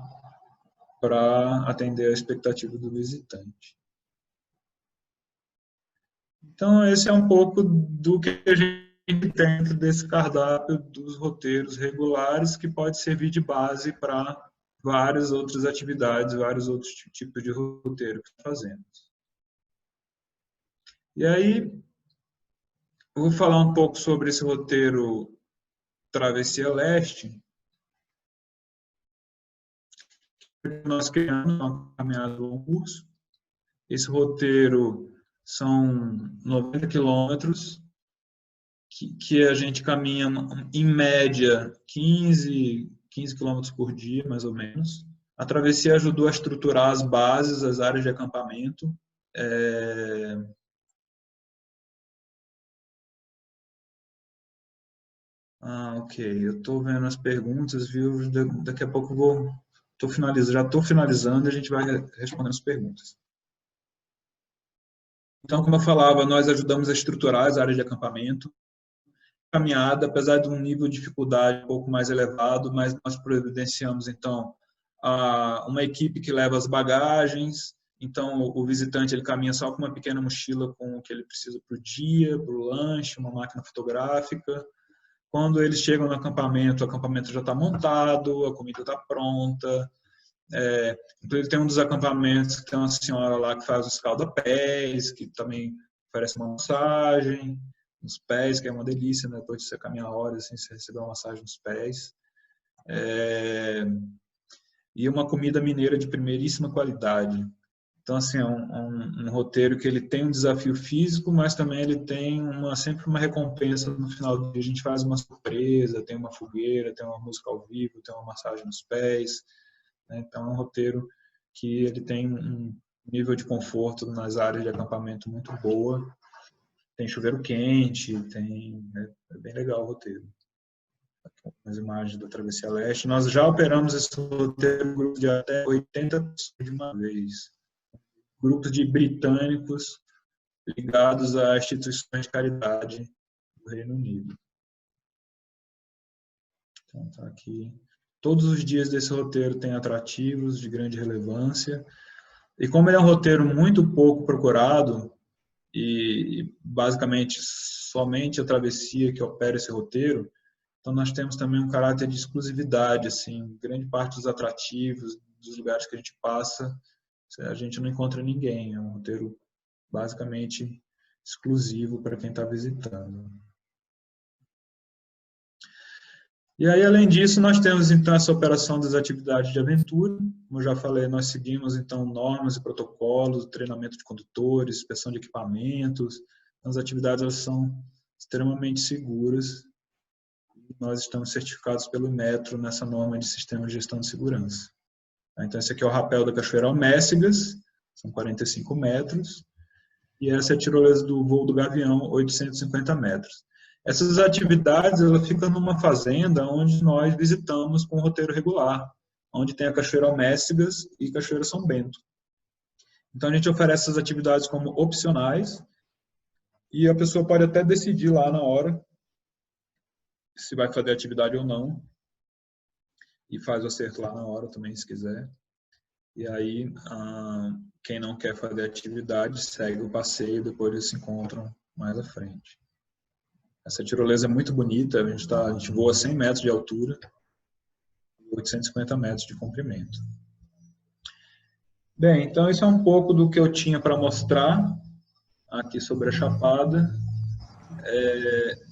Speaker 2: para atender a expectativa do visitante. Então, esse é um pouco do que a gente tem dentro desse cardápio dos roteiros regulares, que pode servir de base para várias outras atividades, vários outros tipos de roteiro que fazemos. E aí, Eu vou falar um pouco sobre esse roteiro Travessia Leste. Nós criamos uma caminhada do curso. Esse roteiro são 90 quilômetros, que a gente caminha, em média, 15 quilômetros por dia, mais ou menos. A travessia ajudou a estruturar as bases, as áreas de acampamento. Ok. Eu estou vendo as perguntas, viu? Daqui a pouco já estou finalizando e a gente vai respondendo as perguntas. Então, como eu falava, nós ajudamos a estruturar as áreas de acampamento. Caminhada, apesar de um nível de dificuldade um pouco mais elevado, mas nós providenciamos, então, uma equipe que leva as bagagens. Então, o visitante ele caminha só com uma pequena mochila com o que ele precisa para o dia, para o lanche, uma máquina fotográfica. Quando eles chegam no acampamento, o acampamento já está montado, a comida está pronta. Então, ele tem um dos acampamentos que tem uma senhora lá que faz os escalda-pés, que também oferece uma massagem nos pés, que é uma delícia, né? Depois de você caminhar horas, assim, você receber uma massagem nos pés. E uma comida mineira de primeiríssima qualidade. Então, assim, é um roteiro que ele tem um desafio físico, mas também ele tem sempre uma recompensa no final do dia. A gente faz uma surpresa, tem uma fogueira, tem uma música ao vivo, tem uma massagem nos pés, né? Então, é um roteiro que ele tem um nível de conforto nas áreas de acampamento muito boa. Tem chuveiro quente, é bem legal o roteiro. As imagens da Travessia Leste. Nós já operamos esse roteiro em grupos de até 80 pessoas de uma vez. Grupos de britânicos ligados a instituições de caridade do Reino Unido. Então, tá aqui. Todos os dias desse roteiro tem atrativos de grande relevância. E como ele é um roteiro muito pouco procurado, e basicamente somente a travessia que opera esse roteiro, então nós temos também um caráter de exclusividade, assim, grande parte dos atrativos, dos lugares que a gente passa, a gente não encontra ninguém, é um roteiro basicamente exclusivo para quem está visitando. E aí, além disso, nós temos então essa operação das atividades de aventura. Como eu já falei, nós seguimos então normas e protocolos, treinamento de condutores, inspeção de equipamentos. As atividades elas são extremamente seguras. Nós estamos certificados pelo Metro nessa norma de sistema de gestão de segurança. Então, esse aqui é o rapel da Cachoeira Almécigas, são 45 metros. E essa é a tirolesa do voo do Gavião, 850 metros. Essas atividades elas ficam numa fazenda onde nós visitamos com um roteiro regular, onde tem a Cachoeira Almécigas e Cachoeira São Bento. Então, a gente oferece essas atividades como opcionais e a pessoa pode até decidir lá na hora se vai fazer atividade ou não. E faz o acerto lá na hora também, se quiser. E aí, quem não quer fazer atividade, segue o passeio, depois eles se encontram mais à frente. Essa tirolesa é muito bonita, a gente voa 100 metros de altura, 850 metros de comprimento. Bem, então isso é um pouco do que eu tinha para mostrar aqui sobre a Chapada.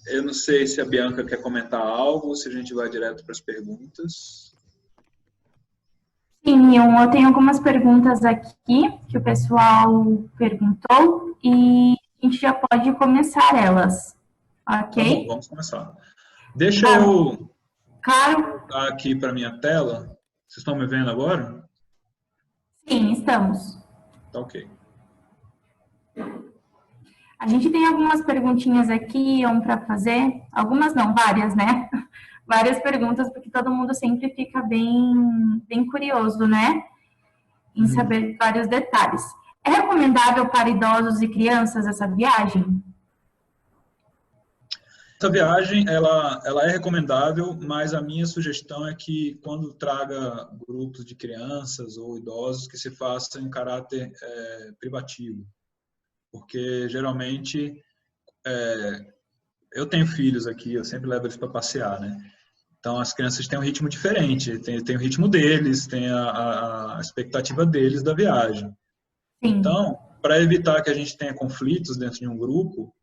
Speaker 2: Eu não sei se a Bianca quer comentar algo, ou se a gente vai direto para as perguntas.
Speaker 1: Sim, eu tenho algumas perguntas aqui que o pessoal perguntou e a gente já pode começar elas, ok?
Speaker 2: Tá bom, vamos começar. Deixa eu
Speaker 1: Claro.
Speaker 2: voltar aqui para a minha tela. Vocês estão me vendo agora?
Speaker 1: Sim, estamos.
Speaker 2: Tá ok.
Speaker 1: A gente tem algumas perguntinhas aqui, para fazer. Algumas não, várias, né? Várias perguntas, porque todo mundo sempre fica bem curioso, né? Em saber vários detalhes. É recomendável para idosos e crianças essa viagem?
Speaker 2: Essa viagem, ela é recomendável, mas a minha sugestão é que quando traga grupos de crianças ou idosos, que se faça em caráter privativo. Porque, geralmente, eu tenho filhos aqui, eu sempre levo eles para passear, né? Então, as crianças têm um ritmo diferente, tem o ritmo deles, tem a expectativa deles da viagem.
Speaker 1: Sim.
Speaker 2: Então, para evitar que a gente tenha conflitos dentro de um grupo,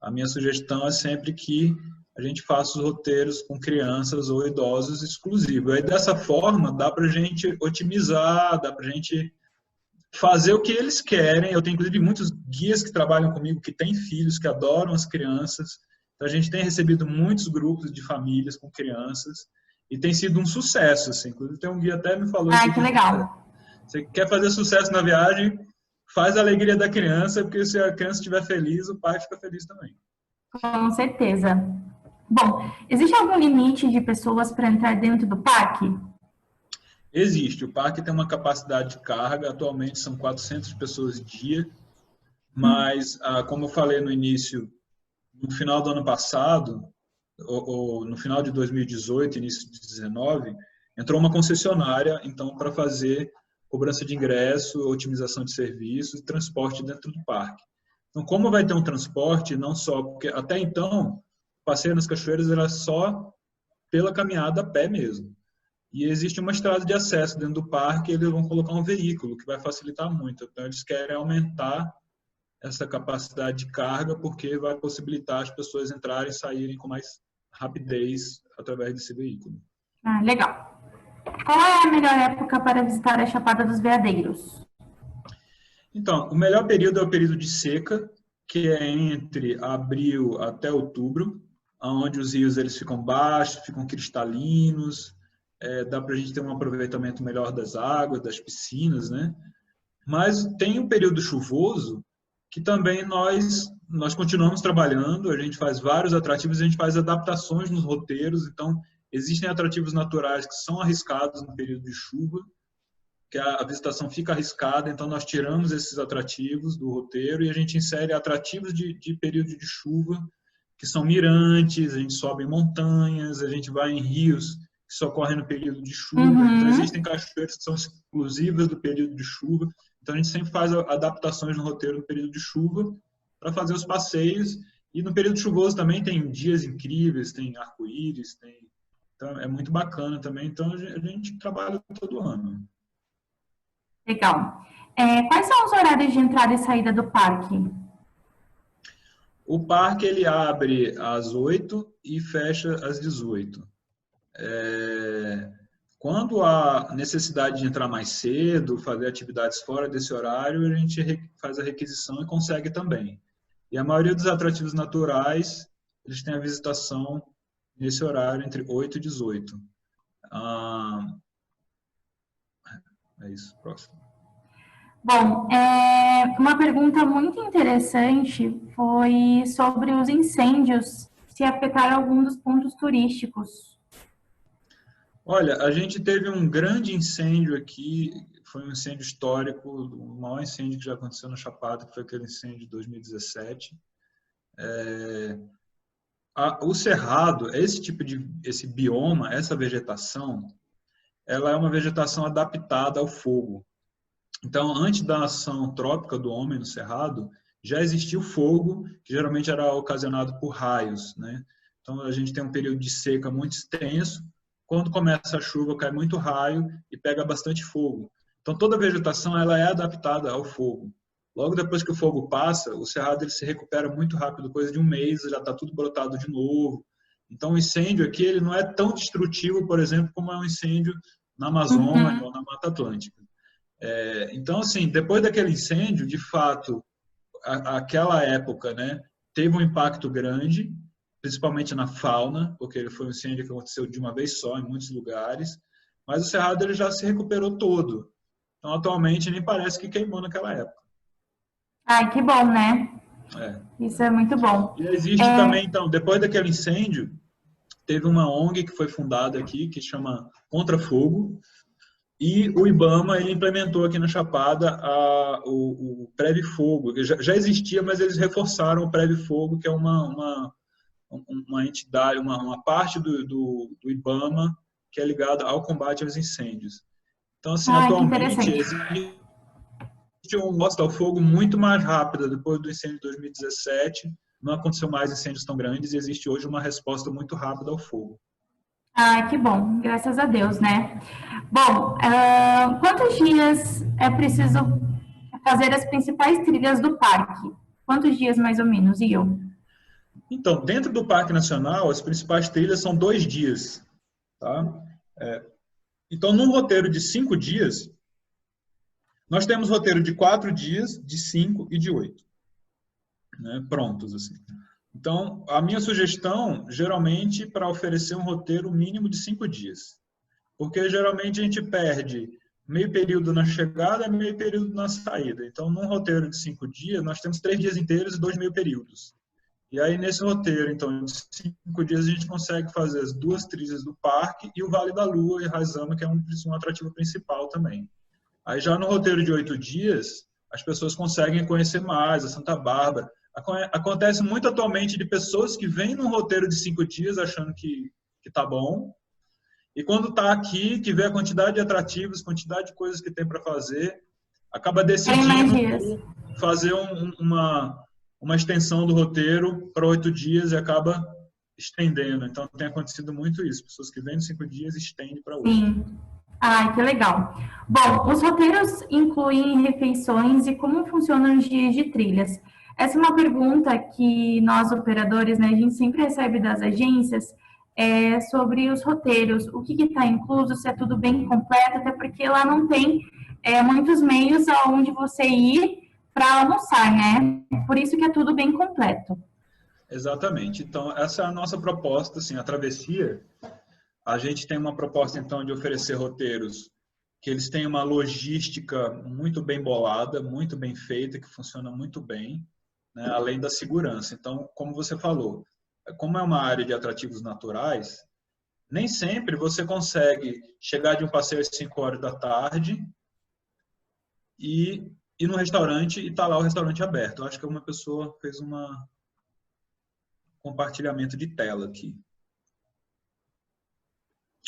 Speaker 2: a minha sugestão é sempre que a gente faça os roteiros com crianças ou idosos exclusivos. Aí, dessa forma, dá para a gente otimizar, dá para a gente fazer o que eles querem. Eu tenho, inclusive, muitos guias que trabalham comigo que têm filhos, que adoram as crianças. Então, a gente tem recebido muitos grupos de famílias com crianças e tem sido um sucesso. Assim. Inclusive, tem um guia até me falou...
Speaker 1: Ah, que legal.
Speaker 2: Você quer fazer sucesso na viagem, faz a alegria da criança, porque se a criança estiver feliz, o pai fica feliz também.
Speaker 1: Com certeza. Bom, existe algum limite de pessoas para entrar dentro do parque?
Speaker 2: Existe. O parque tem uma capacidade de carga, atualmente são 400 pessoas dia, mas, como eu falei no início, no final do ano passado, ou no final de 2018, início de 2019, entrou uma concessionária, então, para fazer cobrança de ingresso, otimização de serviços e transporte dentro do parque. Então, como vai ter um transporte, não só, porque até então, o passeio nas cachoeiras era só pela caminhada a pé mesmo. E existe uma estrada de acesso dentro do parque, e eles vão colocar um veículo, que vai facilitar muito. Então, eles querem aumentar essa capacidade de carga, porque vai possibilitar as pessoas entrarem e saírem com mais rapidez através desse veículo.
Speaker 1: Ah, legal. Qual é a melhor época para visitar a Chapada dos Veadeiros?
Speaker 2: Então, o melhor período é o período de seca, que é entre abril até outubro, onde os rios eles ficam baixos, ficam cristalinos, dá para a gente ter um aproveitamento melhor das águas, das piscinas, né? Mas tem um período chuvoso que também nós continuamos trabalhando, a gente faz vários atrativos, a gente faz adaptações nos roteiros, então existem atrativos naturais que são arriscados no período de chuva, que a visitação fica arriscada, então nós tiramos esses atrativos do roteiro e a gente insere atrativos de período de chuva, que são mirantes, a gente sobe em montanhas, a gente vai em rios que socorrem no período de chuva, então existem cachoeiras que são exclusivas do período de chuva, então a gente sempre faz adaptações no roteiro no período de chuva para fazer os passeios, e no período chuvoso também tem dias incríveis, tem arco-íris, então é muito bacana também, então a gente trabalha todo ano.
Speaker 1: Legal. Quais são os horários de entrada e saída do parque?
Speaker 2: O parque ele abre às 8 e fecha às 18. Quando há necessidade de entrar mais cedo, fazer atividades fora desse horário, a gente faz a requisição e consegue também. E a maioria dos atrativos naturais, eles têm a visitação nesse horário entre 8 e 18. É isso, próximo.
Speaker 1: Bom, uma pergunta muito interessante foi sobre os incêndios, se afetaram algum dos pontos turísticos.
Speaker 2: Olha, a gente teve um grande incêndio aqui, foi um incêndio histórico, o maior incêndio que já aconteceu na Chapada, que foi aquele incêndio de 2017. O cerrado, esse bioma, essa vegetação, ela é uma vegetação adaptada ao fogo. Então, antes da ação trópica do homem no cerrado, já existia o fogo, que geralmente era ocasionado por raios, né? Então, a gente tem um período de seca muito extenso. Quando começa a chuva, cai muito raio e pega bastante fogo. Então, toda a vegetação ela é adaptada ao fogo. Logo depois que o fogo passa, o cerrado ele se recupera muito rápido, coisa de um mês, já está tudo brotado de novo. Então, o incêndio aqui ele não é tão destrutivo, por exemplo, como é um incêndio na Amazônia ou na Mata Atlântica. Então, assim, depois daquele incêndio, de fato, aquela época, né, teve um impacto grande, principalmente na fauna, porque ele foi um incêndio que aconteceu de uma vez só em muitos lugares, mas o cerrado ele já se recuperou todo. Então, atualmente, nem parece que queimou naquela época.
Speaker 1: Ai, que bom, né? Isso é muito bom.
Speaker 2: E existe também, então, depois daquele incêndio, teve uma ONG que foi fundada aqui, que chama Contra Fogo, e o IBAMA ele implementou aqui na Chapada o Preve-Fogo. Já existia, mas eles reforçaram o Preve-Fogo, que é uma entidade, uma parte do IBAMA que é ligada ao combate aos incêndios. Então, assim, atualmente existe uma resposta ao fogo muito mais rápida depois do incêndio de 2017. Não aconteceu mais incêndios tão grandes e existe hoje uma resposta muito rápida ao fogo.
Speaker 1: Ah, que bom, graças a Deus, né? Bom, quantos dias é preciso fazer as principais trilhas do parque? Quantos dias mais ou menos, Ion?
Speaker 2: Então, dentro do Parque Nacional, as principais trilhas são 2 dias. Tá? Então, num roteiro de 5 dias, nós temos roteiro de 4 dias, de 5 e de 8. Né? Prontos, assim. Então, a minha sugestão, geralmente, para oferecer um roteiro mínimo de 5 dias. Porque, geralmente, a gente perde meio período na chegada e meio período na saída. Então, num roteiro de 5 dias, nós temos 3 dias inteiros e 2 meio períodos. E aí, nesse roteiro, então, de 5 dias, a gente consegue fazer as 2 trilhas do parque e o Vale da Lua e Raizama, que é um atrativo principal também. Aí, já no roteiro de 8 dias, as pessoas conseguem conhecer mais a Santa Bárbara. Acontece muito atualmente de pessoas que vêm num roteiro de 5 dias achando que tá bom, e quando está aqui, que vê a quantidade de atrativos, quantidade de coisas que tem para fazer, acaba decidindo fazer uma extensão do roteiro para 8 dias e acaba estendendo. Então, tem acontecido muito isso. Pessoas que vêm 5 dias estendem para 8.
Speaker 1: Sim. Ai, que legal. Bom, os roteiros incluem refeições e como funcionam os dias de trilhas? Essa é uma pergunta que nós, operadores, né, a gente sempre recebe das agências, sobre os roteiros, o que está incluso, se é tudo bem completo, até porque lá não tem muitos meios aonde você ir para almoçar, né? Por isso que é tudo bem completo.
Speaker 2: Exatamente. Então, essa é a nossa proposta, assim, a travessia. A gente tem uma proposta, então, de oferecer roteiros que eles têm uma logística muito bem bolada, muito bem feita, que funciona muito bem, né, além da segurança. Então, como você falou, como é uma área de atrativos naturais, nem sempre você consegue chegar de um passeio às 5 horas da tarde e ir no restaurante e tá lá o restaurante aberto. Eu acho que uma pessoa fez um compartilhamento de tela aqui.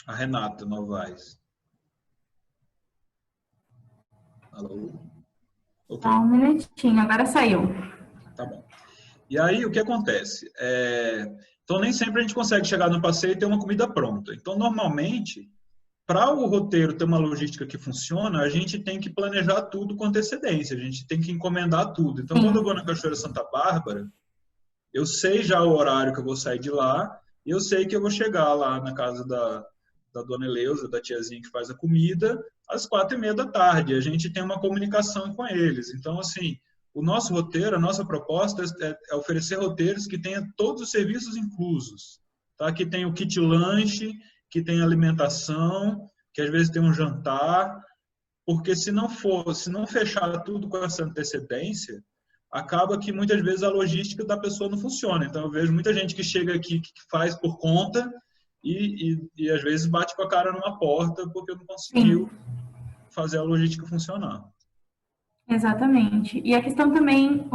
Speaker 2: A Renata Novaes. Alô? Ok.
Speaker 1: Só um minutinho, agora saiu.
Speaker 2: Tá bom. E aí, o que acontece? Então, nem sempre a gente consegue chegar no passeio e ter uma comida pronta. Então, normalmente, para o roteiro ter uma logística que funciona, a gente tem que planejar tudo com antecedência, a gente tem que encomendar tudo. Então, quando eu vou na Cachoeira Santa Bárbara, eu sei já o horário que eu vou sair de lá, e eu sei que eu vou chegar lá na casa da dona Eleusa, da tiazinha que faz a comida, às 4h30 da tarde. A gente tem uma comunicação com eles. Então, assim, o nosso roteiro, a nossa proposta é oferecer roteiros que tenham todos os serviços inclusos. Tá? Que tem o kit lanche, que tem alimentação, que às vezes tem um jantar, porque se não fechar tudo com essa antecedência, acaba que muitas vezes a logística da pessoa não funciona. Então eu vejo muita gente que chega aqui que faz por conta e às vezes bate com a cara numa porta porque não conseguiu fazer a logística funcionar.
Speaker 1: Exatamente. E a questão também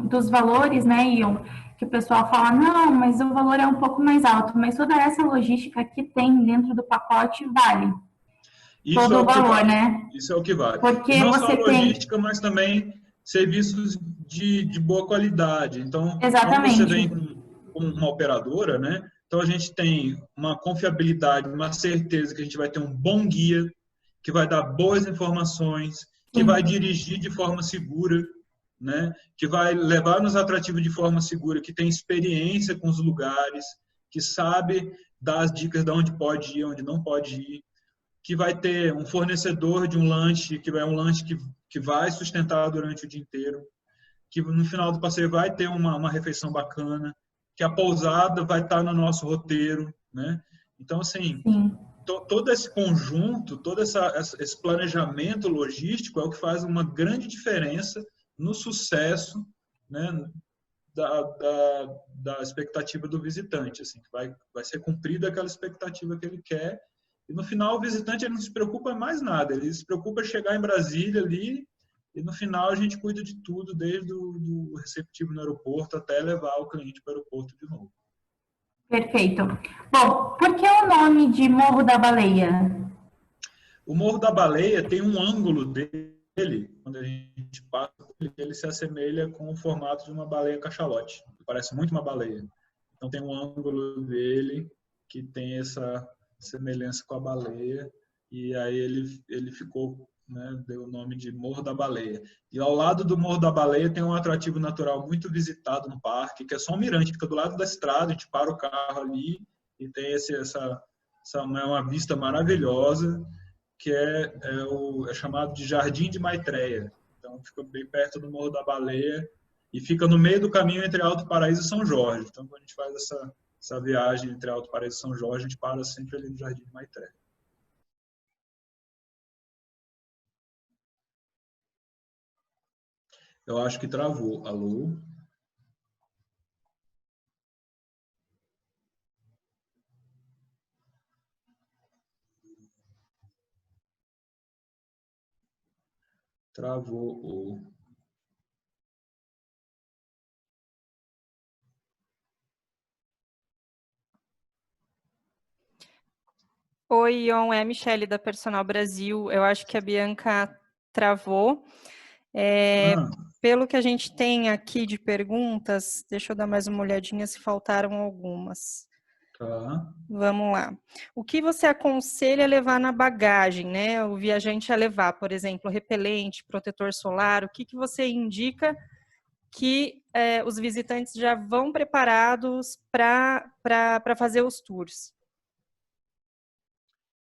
Speaker 1: dos valores, né, Ion? Que o pessoal fala, não, mas o valor é um pouco mais alto, mas toda essa logística que tem dentro do pacote vale.
Speaker 2: Isso
Speaker 1: Todo
Speaker 2: é
Speaker 1: o
Speaker 2: o que
Speaker 1: valor,
Speaker 2: vale.
Speaker 1: né?
Speaker 2: Isso é o que vale.
Speaker 1: Porque
Speaker 2: E não só
Speaker 1: você
Speaker 2: logística, mas também serviços de boa qualidade. Então, quando você
Speaker 1: Exatamente.
Speaker 2: vem com uma operadora, né? Então a gente tem uma confiabilidade, uma certeza que a gente vai ter um bom guia, que vai dar boas informações, que vai dirigir de forma segura, né? Que vai levar nos atrativos de forma segura, que tem experiência com os lugares, que sabe dar as dicas de onde pode ir, onde não pode ir, que vai ter um fornecedor de um lanche, que é um lanche que vai sustentar durante o dia inteiro, que no final do passeio vai ter uma refeição bacana, que a pousada vai estar no nosso roteiro, né? Então, assim, todo esse conjunto, todo esse planejamento logístico é o que faz uma grande diferença no sucesso, né, da expectativa do visitante, assim, que vai ser cumprida aquela expectativa que ele quer. E no final o visitante ele não se preocupa mais nada, ele se preocupa em chegar em Brasília ali e no final a gente cuida de tudo, desde o receptivo no aeroporto até levar o cliente para o aeroporto de novo.
Speaker 1: Perfeito. Bom, por que o nome de Morro da Baleia?
Speaker 2: O Morro da Baleia tem um ângulo dele, quando a gente passa, ele se assemelha com o formato de uma baleia cachalote, parece muito uma baleia. Então tem um ângulo dele que tem essa semelhança com a baleia, e aí ele ficou né, deu o nome de Morro da Baleia. E ao lado do Morro da Baleia tem um atrativo natural muito visitado no parque, que é só um mirante, fica do lado da estrada, a gente para o carro ali e tem uma vista maravilhosa, que é chamado de Jardim de Maitreya. Então, fica bem perto do Morro da Baleia e fica no meio do caminho entre Alto Paraíso e São Jorge. Então, quando a gente faz essa viagem entre Alto Paraíso e São Jorge, a gente para sempre ali no Jardim de Maitreya. Eu acho que travou. Alô? Travou.
Speaker 4: Oi, Ion, é a Michele da Personal Brasil. Eu acho que a Bianca travou. Pelo que a gente tem aqui de perguntas, deixa eu dar mais uma olhadinha se faltaram algumas.
Speaker 2: Tá.
Speaker 4: Vamos lá. O que você aconselha levar na bagagem, né? O viajante a levar, por exemplo, repelente, protetor solar, o que você indica que os visitantes já vão preparados para fazer os tours?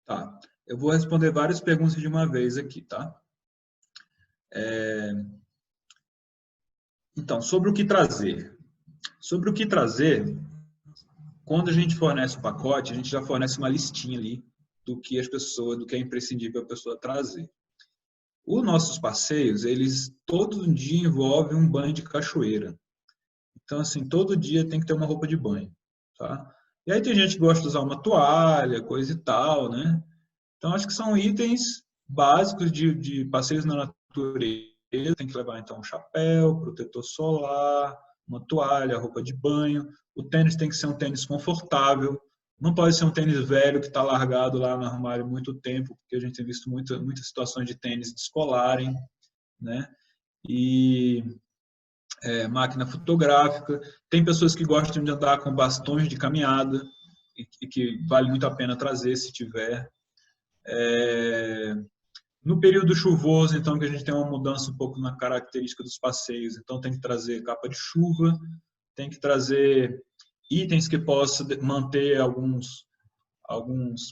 Speaker 2: Tá. Eu vou responder várias perguntas de uma vez aqui, tá? Então, sobre o que trazer. Sobre o que trazer, quando a gente fornece o pacote, a gente já fornece uma listinha ali do que é imprescindível a pessoa trazer. Os nossos passeios, eles todo dia envolvem um banho de cachoeira. Então, assim, todo dia tem que ter uma roupa de banho, tá? E aí tem gente que gosta de usar uma toalha, coisa e tal, né? Então, acho que são itens básicos de passeios na natureza. Tem que levar, então, um chapéu, protetor solar, uma toalha, roupa de banho. O tênis tem que ser um tênis confortável. Não pode ser um tênis velho que está largado lá no armário há muito tempo, porque a gente tem visto muitas situações de tênis descolarem, né? E máquina fotográfica. Tem pessoas que gostam de andar com bastões de caminhada e que vale muito a pena trazer se tiver. No período chuvoso, então, que a gente tem uma mudança um pouco na característica dos passeios, então tem que trazer capa de chuva, tem que trazer itens que possam manter alguns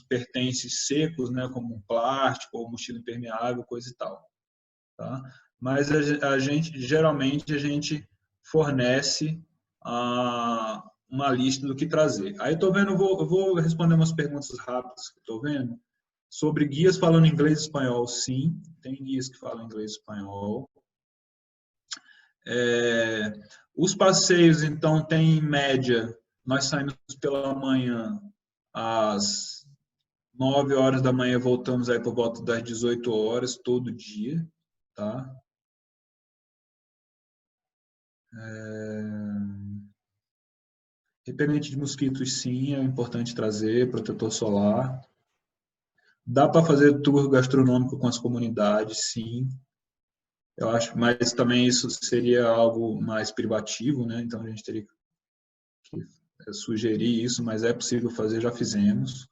Speaker 2: pertences secos, né, como um plástico ou mochila impermeável, coisa e tal. Tá? Mas geralmente a gente fornece uma lista do que trazer. Aí eu vou responder umas perguntas rápidas que estou vendo. Sobre guias falando inglês e espanhol, sim, tem guias que falam inglês e espanhol. Os passeios, então, tem em média, nós saímos pela manhã às 9 horas da manhã, voltamos aí por volta das 18 horas, todo dia, tá? Repelente de mosquitos, sim, é importante trazer, protetor solar. Dá para fazer tour gastronômico com as comunidades, sim. Eu acho, mas também isso seria algo mais privativo, né? Então a gente teria que sugerir isso, mas é possível fazer, já fizemos.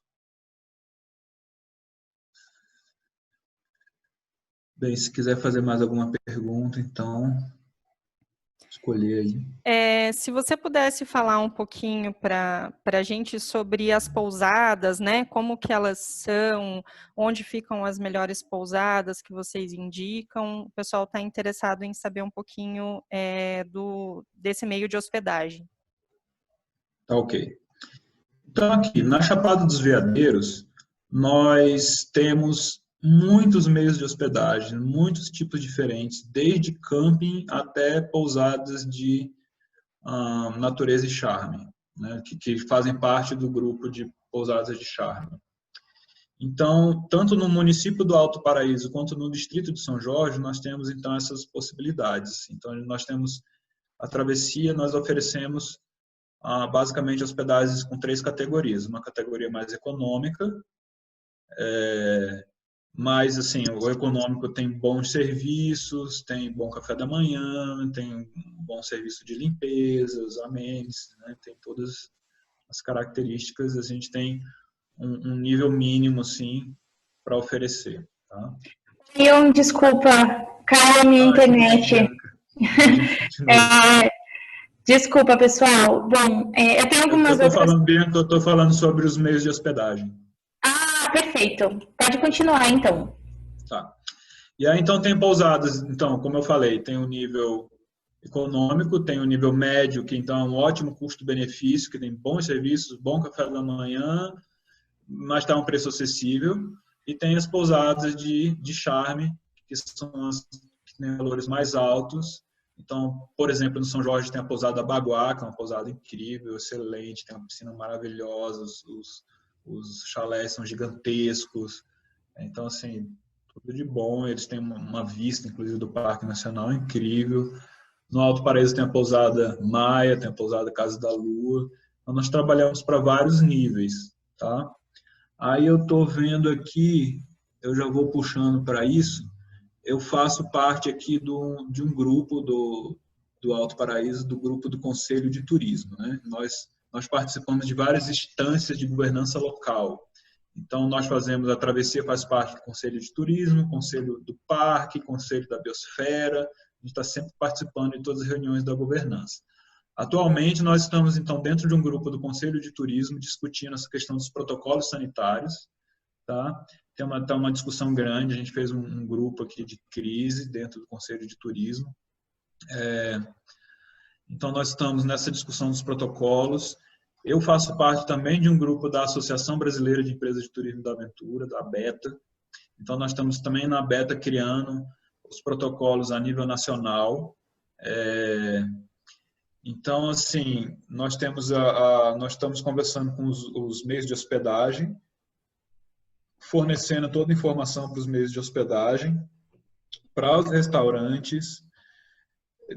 Speaker 2: Bem, se quiser fazer mais alguma pergunta, então escolher aí.
Speaker 4: Se você pudesse falar um pouquinho para a gente sobre as pousadas, né? Como que elas são, onde ficam as melhores pousadas que vocês indicam. O pessoal está interessado em saber um pouquinho desse meio de hospedagem.
Speaker 2: Tá ok. Então aqui, na Chapada dos Veadeiros, nós temos muitos meios de hospedagem, muitos tipos diferentes, desde camping até pousadas de natureza e charme, né, que fazem parte do grupo de pousadas de charme. Então, tanto no município do Alto Paraíso quanto no distrito de São Jorge, nós temos então essas possibilidades. Então, nós temos a travessia, nós oferecemos basicamente hospedagens com 3 categorias. Uma categoria mais econômica, mas assim, o econômico tem bons serviços, tem bom café da manhã, tem um bom serviço de limpeza, os amenities, né? Tem todas as características, a gente tem um nível mínimo, sim, para oferecer. Tá?
Speaker 1: Desculpa, caiu a minha internet. Desculpa, pessoal. Bom, eu tenho algumas outras...
Speaker 2: Bianca, eu estou falando sobre os meios de hospedagem.
Speaker 1: Ah, perfeito. Pode continuar, então.
Speaker 2: Tá. E aí, então, tem pousadas. Então, como eu falei, tem o nível econômico, tem o nível médio, que então é um ótimo custo-benefício, que tem bons serviços, bom café da manhã, mas está um preço acessível. E tem as pousadas de charme, que são as que têm valores mais altos. Então, por exemplo, no São Jorge tem a pousada Baguá, que é uma pousada incrível, excelente, tem uma piscina maravilhosa, os chalés são gigantescos. Então, assim, tudo de bom. Eles têm uma vista, inclusive, do Parque Nacional incrível. No Alto Paraíso tem a pousada Maia, tem a pousada Casa da Lua. Então, nós trabalhamos para vários níveis, tá? Aí eu estou vendo aqui, eu já vou puxando para isso. Eu faço parte aqui de um grupo do Alto Paraíso, do grupo do Conselho de Turismo, né? Nós participamos de várias instâncias de governança local. Então, nós fazemos, a travessia faz parte do Conselho de Turismo, Conselho do Parque, Conselho da Biosfera. A gente está sempre participando de todas as reuniões da governança. Atualmente, nós estamos, então, dentro de um grupo do Conselho de Turismo, discutindo essa questão dos protocolos sanitários, tá? Tá uma discussão grande, a gente fez um grupo aqui de crise dentro do Conselho de Turismo. Então, nós estamos nessa discussão dos protocolos. Eu faço parte também de um grupo da Associação Brasileira de Empresas de Turismo da Aventura, da ABETA. Então, nós estamos também na ABETA criando os protocolos a nível nacional. Então, assim, nós estamos conversando com os meios de hospedagem, fornecendo toda a informação para os meios de hospedagem, para os restaurantes.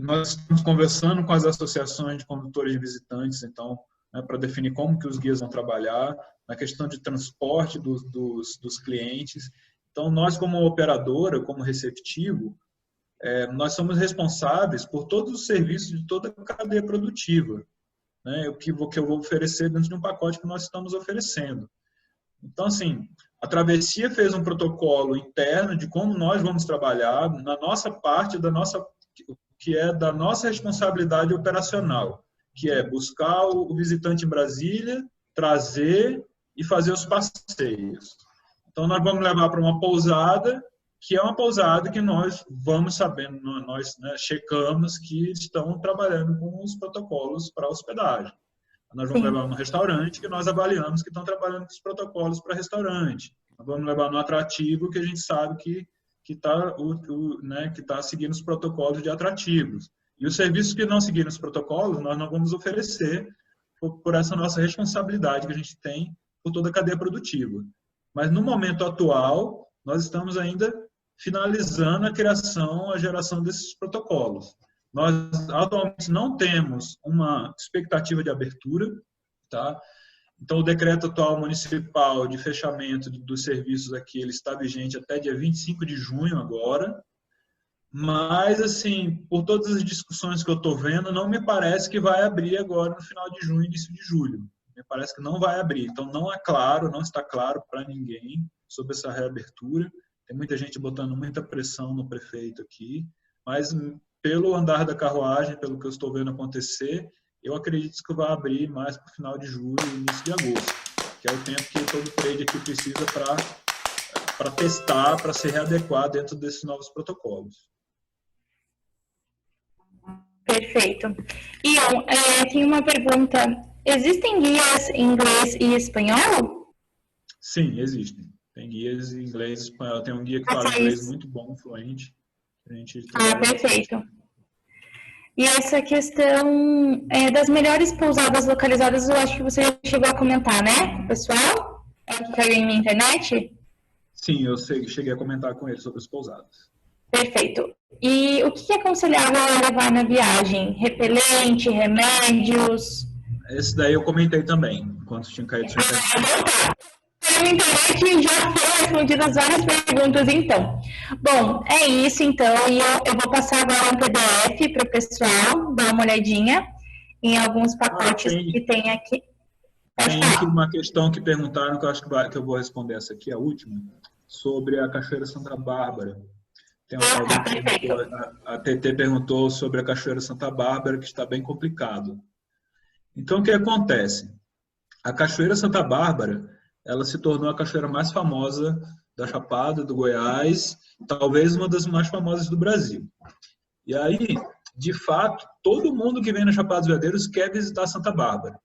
Speaker 2: Nós estamos conversando com as associações de condutores de visitantes, então, né, para definir como que os guias vão trabalhar, na questão de transporte dos clientes. Então, nós como operadora, como receptivo, nós somos responsáveis por todos os serviços de toda a cadeia produtiva, né, o que eu vou oferecer dentro de um pacote que nós estamos oferecendo. Então, assim, a Travessia fez um protocolo interno de como nós vamos trabalhar na nossa parte, que é da nossa responsabilidade operacional, que é buscar o visitante em Brasília, trazer e fazer os passeios. Então, nós vamos levar para uma pousada, que é uma pousada que nós vamos sabendo, nós, né, checamos que estão trabalhando com os protocolos para hospedagem. Nós vamos levar no restaurante, que nós avaliamos que estão trabalhando com os protocolos para restaurante. Nós vamos levar no atrativo, que a gente sabe que está seguindo os protocolos de atrativos. E os serviços que não seguirem os protocolos, nós não vamos oferecer por essa nossa responsabilidade que a gente tem por toda a cadeia produtiva. Mas no momento atual, nós estamos ainda finalizando a geração desses protocolos. Nós atualmente não temos uma expectativa de abertura, tá? Então, o decreto atual municipal de fechamento dos serviços aqui, ele está vigente até dia 25 de junho agora, mas, assim, por todas as discussões que eu estou vendo, não me parece que vai abrir agora no final de junho, início de julho. Me parece que não vai abrir. Então, não está claro para ninguém sobre essa reabertura. Tem muita gente botando muita pressão no prefeito aqui, mas pelo andar da carruagem, pelo que eu estou vendo acontecer, eu acredito que vai abrir mais para o final de julho e início de agosto, que é o tempo que todo trade aqui precisa para testar, para se readequar dentro desses novos protocolos.
Speaker 1: Perfeito. Ian, tem uma pergunta. Existem guias em inglês e espanhol?
Speaker 2: Sim, existem. Tem guias em inglês e espanhol. Tem um guia que fala inglês muito bom, fluente.
Speaker 1: Perfeito. E essa questão das melhores pousadas localizadas, eu acho que você já chegou a comentar, né, pessoal? Que caiu na internet?
Speaker 2: Sim, eu cheguei a comentar com ele sobre as pousadas.
Speaker 1: Perfeito. E o que é aconselhável levar na viagem? Repelente, remédios?
Speaker 2: Esse daí eu comentei também, enquanto tinha caído.
Speaker 1: Na internet já foram respondidas várias perguntas, então. Bom, é isso, então. E eu vou passar agora um PDF para o pessoal dar uma olhadinha em alguns pacotes que tem aqui.
Speaker 2: Tem aqui uma questão que perguntaram, que eu acho que eu vou responder essa aqui, a última, sobre a Cachoeira Santa Bárbara. Tem alguém que perguntou, a TT perguntou sobre a Cachoeira Santa Bárbara, que está bem complicado. Então, o que acontece? A Cachoeira Santa Bárbara, ela se tornou a cachoeira mais famosa da Chapada, do Goiás, talvez uma das mais famosas do Brasil. E aí, de fato, todo mundo que vem na Chapada dos Veadeiros quer visitar Santa Bárbara.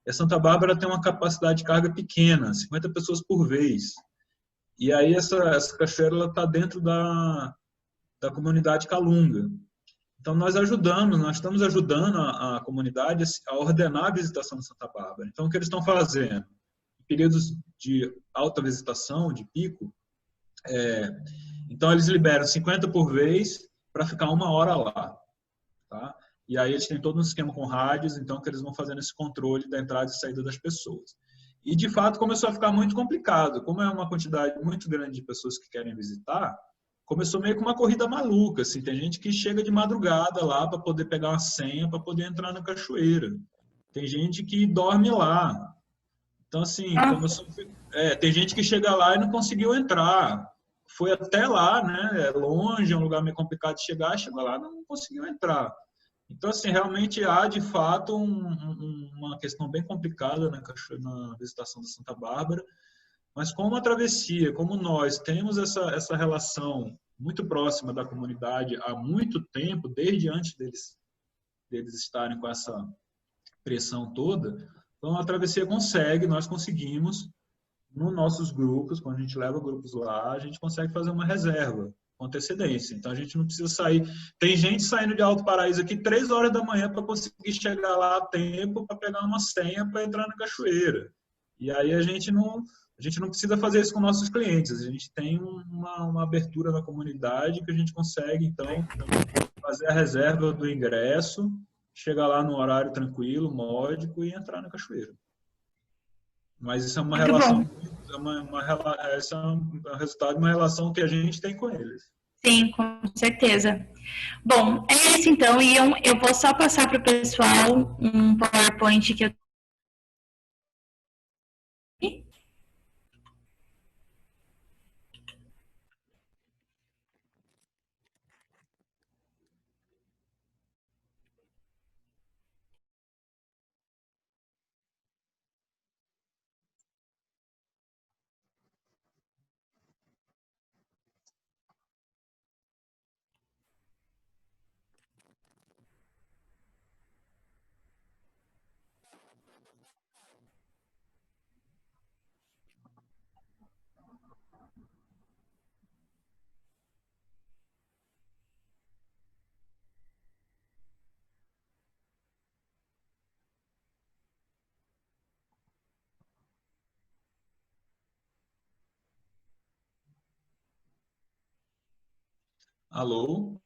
Speaker 2: E a Santa Bárbara tem uma capacidade de carga pequena, 50 pessoas por vez. E aí essa cachoeira está dentro da comunidade Calunga. Então nós estamos ajudando a comunidade a ordenar a visitação de Santa Bárbara. Então o que eles estão fazendo? Em períodos de alta visitação, de pico, então eles liberam 50 por vez para ficar 1 hora lá. Tá? E aí eles têm todo um esquema com rádios, então que eles vão fazendo esse controle da entrada e saída das pessoas. E de fato começou a ficar muito complicado. Como é uma quantidade muito grande de pessoas que querem visitar, começou meio que uma corrida maluca, assim. Tem gente que chega de madrugada lá para poder pegar uma senha, para poder entrar na cachoeira. Tem gente que dorme lá. Então, assim, tem gente que chega lá e não conseguiu entrar. Foi até lá, né? É longe, é um lugar meio complicado de chegar, chegou lá e não conseguiu entrar. Então, assim, realmente há, de fato, uma questão bem complicada na visitação da Santa Bárbara. Mas como a travessia, como nós temos essa relação muito próxima da comunidade há muito tempo, desde antes deles estarem com essa pressão toda, então a travessia nós conseguimos, nos nossos grupos, quando a gente leva grupos lá, a gente consegue fazer uma reserva com antecedência. Então a gente não precisa sair. Tem gente saindo de Alto Paraíso aqui 3 horas da manhã para conseguir chegar lá a tempo para pegar uma senha para entrar na cachoeira. E aí a gente não precisa fazer isso com nossos clientes. A gente tem uma abertura na comunidade que a gente consegue, então, fazer a reserva do ingresso, chegar lá no horário tranquilo, módico e entrar na cachoeira. Mas isso é uma relação, esse é um resultado de uma relação que a gente tem com eles.
Speaker 1: Sim, com certeza. Bom, é isso então. E eu vou só passar para o pessoal um PowerPoint que eu
Speaker 2: Alô?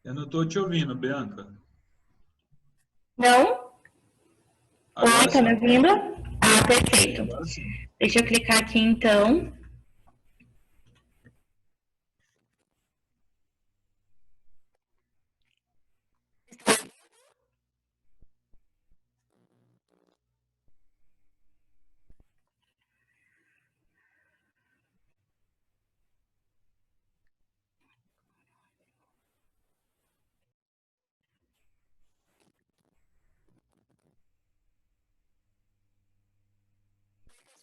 Speaker 2: Eu não estou te ouvindo, Bianca.
Speaker 1: Não?
Speaker 2: Agora
Speaker 1: Oi, tá me
Speaker 2: sim.
Speaker 1: ouvindo? Ah, perfeito.
Speaker 2: Agora sim.
Speaker 1: Deixa eu clicar aqui então.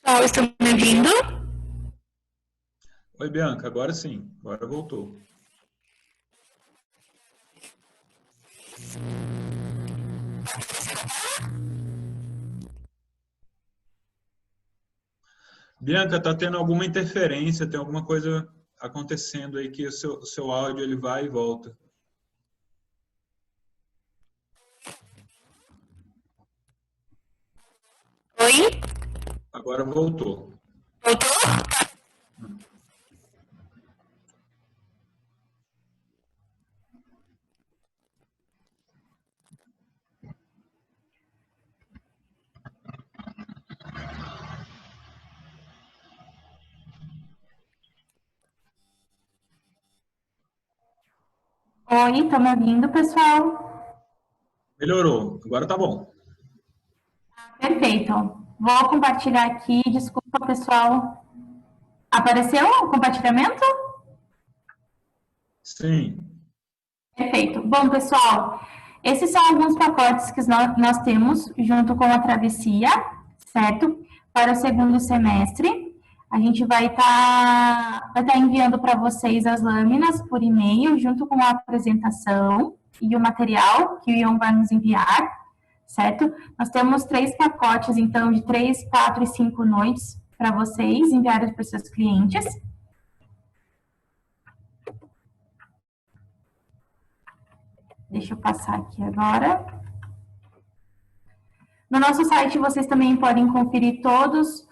Speaker 1: Pessoal, estão me ouvindo?
Speaker 2: Oi, Bianca, agora sim. Agora voltou. Bianca, está tendo alguma interferência, tem alguma coisa acontecendo aí que o seu áudio ele vai e volta.
Speaker 1: Oi?
Speaker 2: Agora voltou.
Speaker 1: Voltou? Oi, estão me ouvindo, pessoal?
Speaker 2: Melhorou, agora tá bom.
Speaker 1: Perfeito. Vou compartilhar aqui. Desculpa, pessoal. Apareceu o compartilhamento?
Speaker 2: Sim.
Speaker 1: Perfeito. Bom, pessoal, esses são alguns pacotes que nós temos junto com a travessia, certo? Para o segundo semestre. A gente vai estar enviando para vocês as lâminas por e-mail, junto com a apresentação e o material que o Ion vai nos enviar, certo? Nós temos 3 pacotes, então, de 3, 4 e 5 noites para vocês enviarem para os seus clientes. Deixa eu passar aqui agora. No nosso site, vocês também podem conferir todos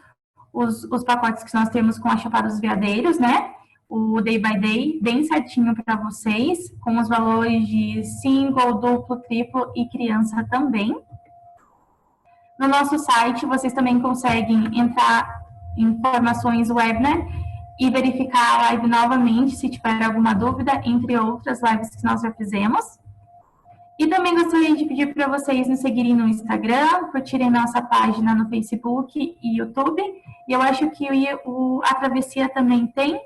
Speaker 1: os pacotes que nós temos com a Chapada dos Veadeiros, né? O Day by Day, bem certinho para vocês, com os valores de single, duplo, triplo e criança também. No nosso site, vocês também conseguem entrar em informações web, né? E verificar a live novamente, se tiver alguma dúvida, entre outras lives que nós já fizemos. E também gostaria de pedir para vocês nos seguirem no Instagram, curtirem nossa página no Facebook e YouTube. E eu acho que a Travessia também tem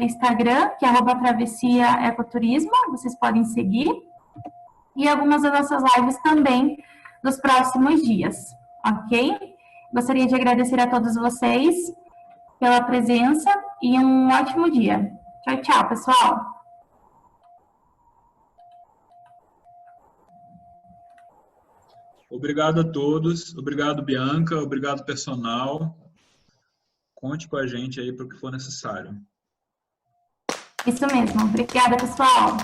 Speaker 1: Instagram, que é @travessiaecoturismo, vocês podem seguir. E algumas das nossas lives também nos próximos dias, ok? Gostaria de agradecer a todos vocês pela presença e um ótimo dia. Tchau, tchau, pessoal!
Speaker 2: Obrigado a todos, obrigado Bianca, obrigado personal. Conte com a gente aí para o que for necessário.
Speaker 1: Isso mesmo. Obrigada, pessoal.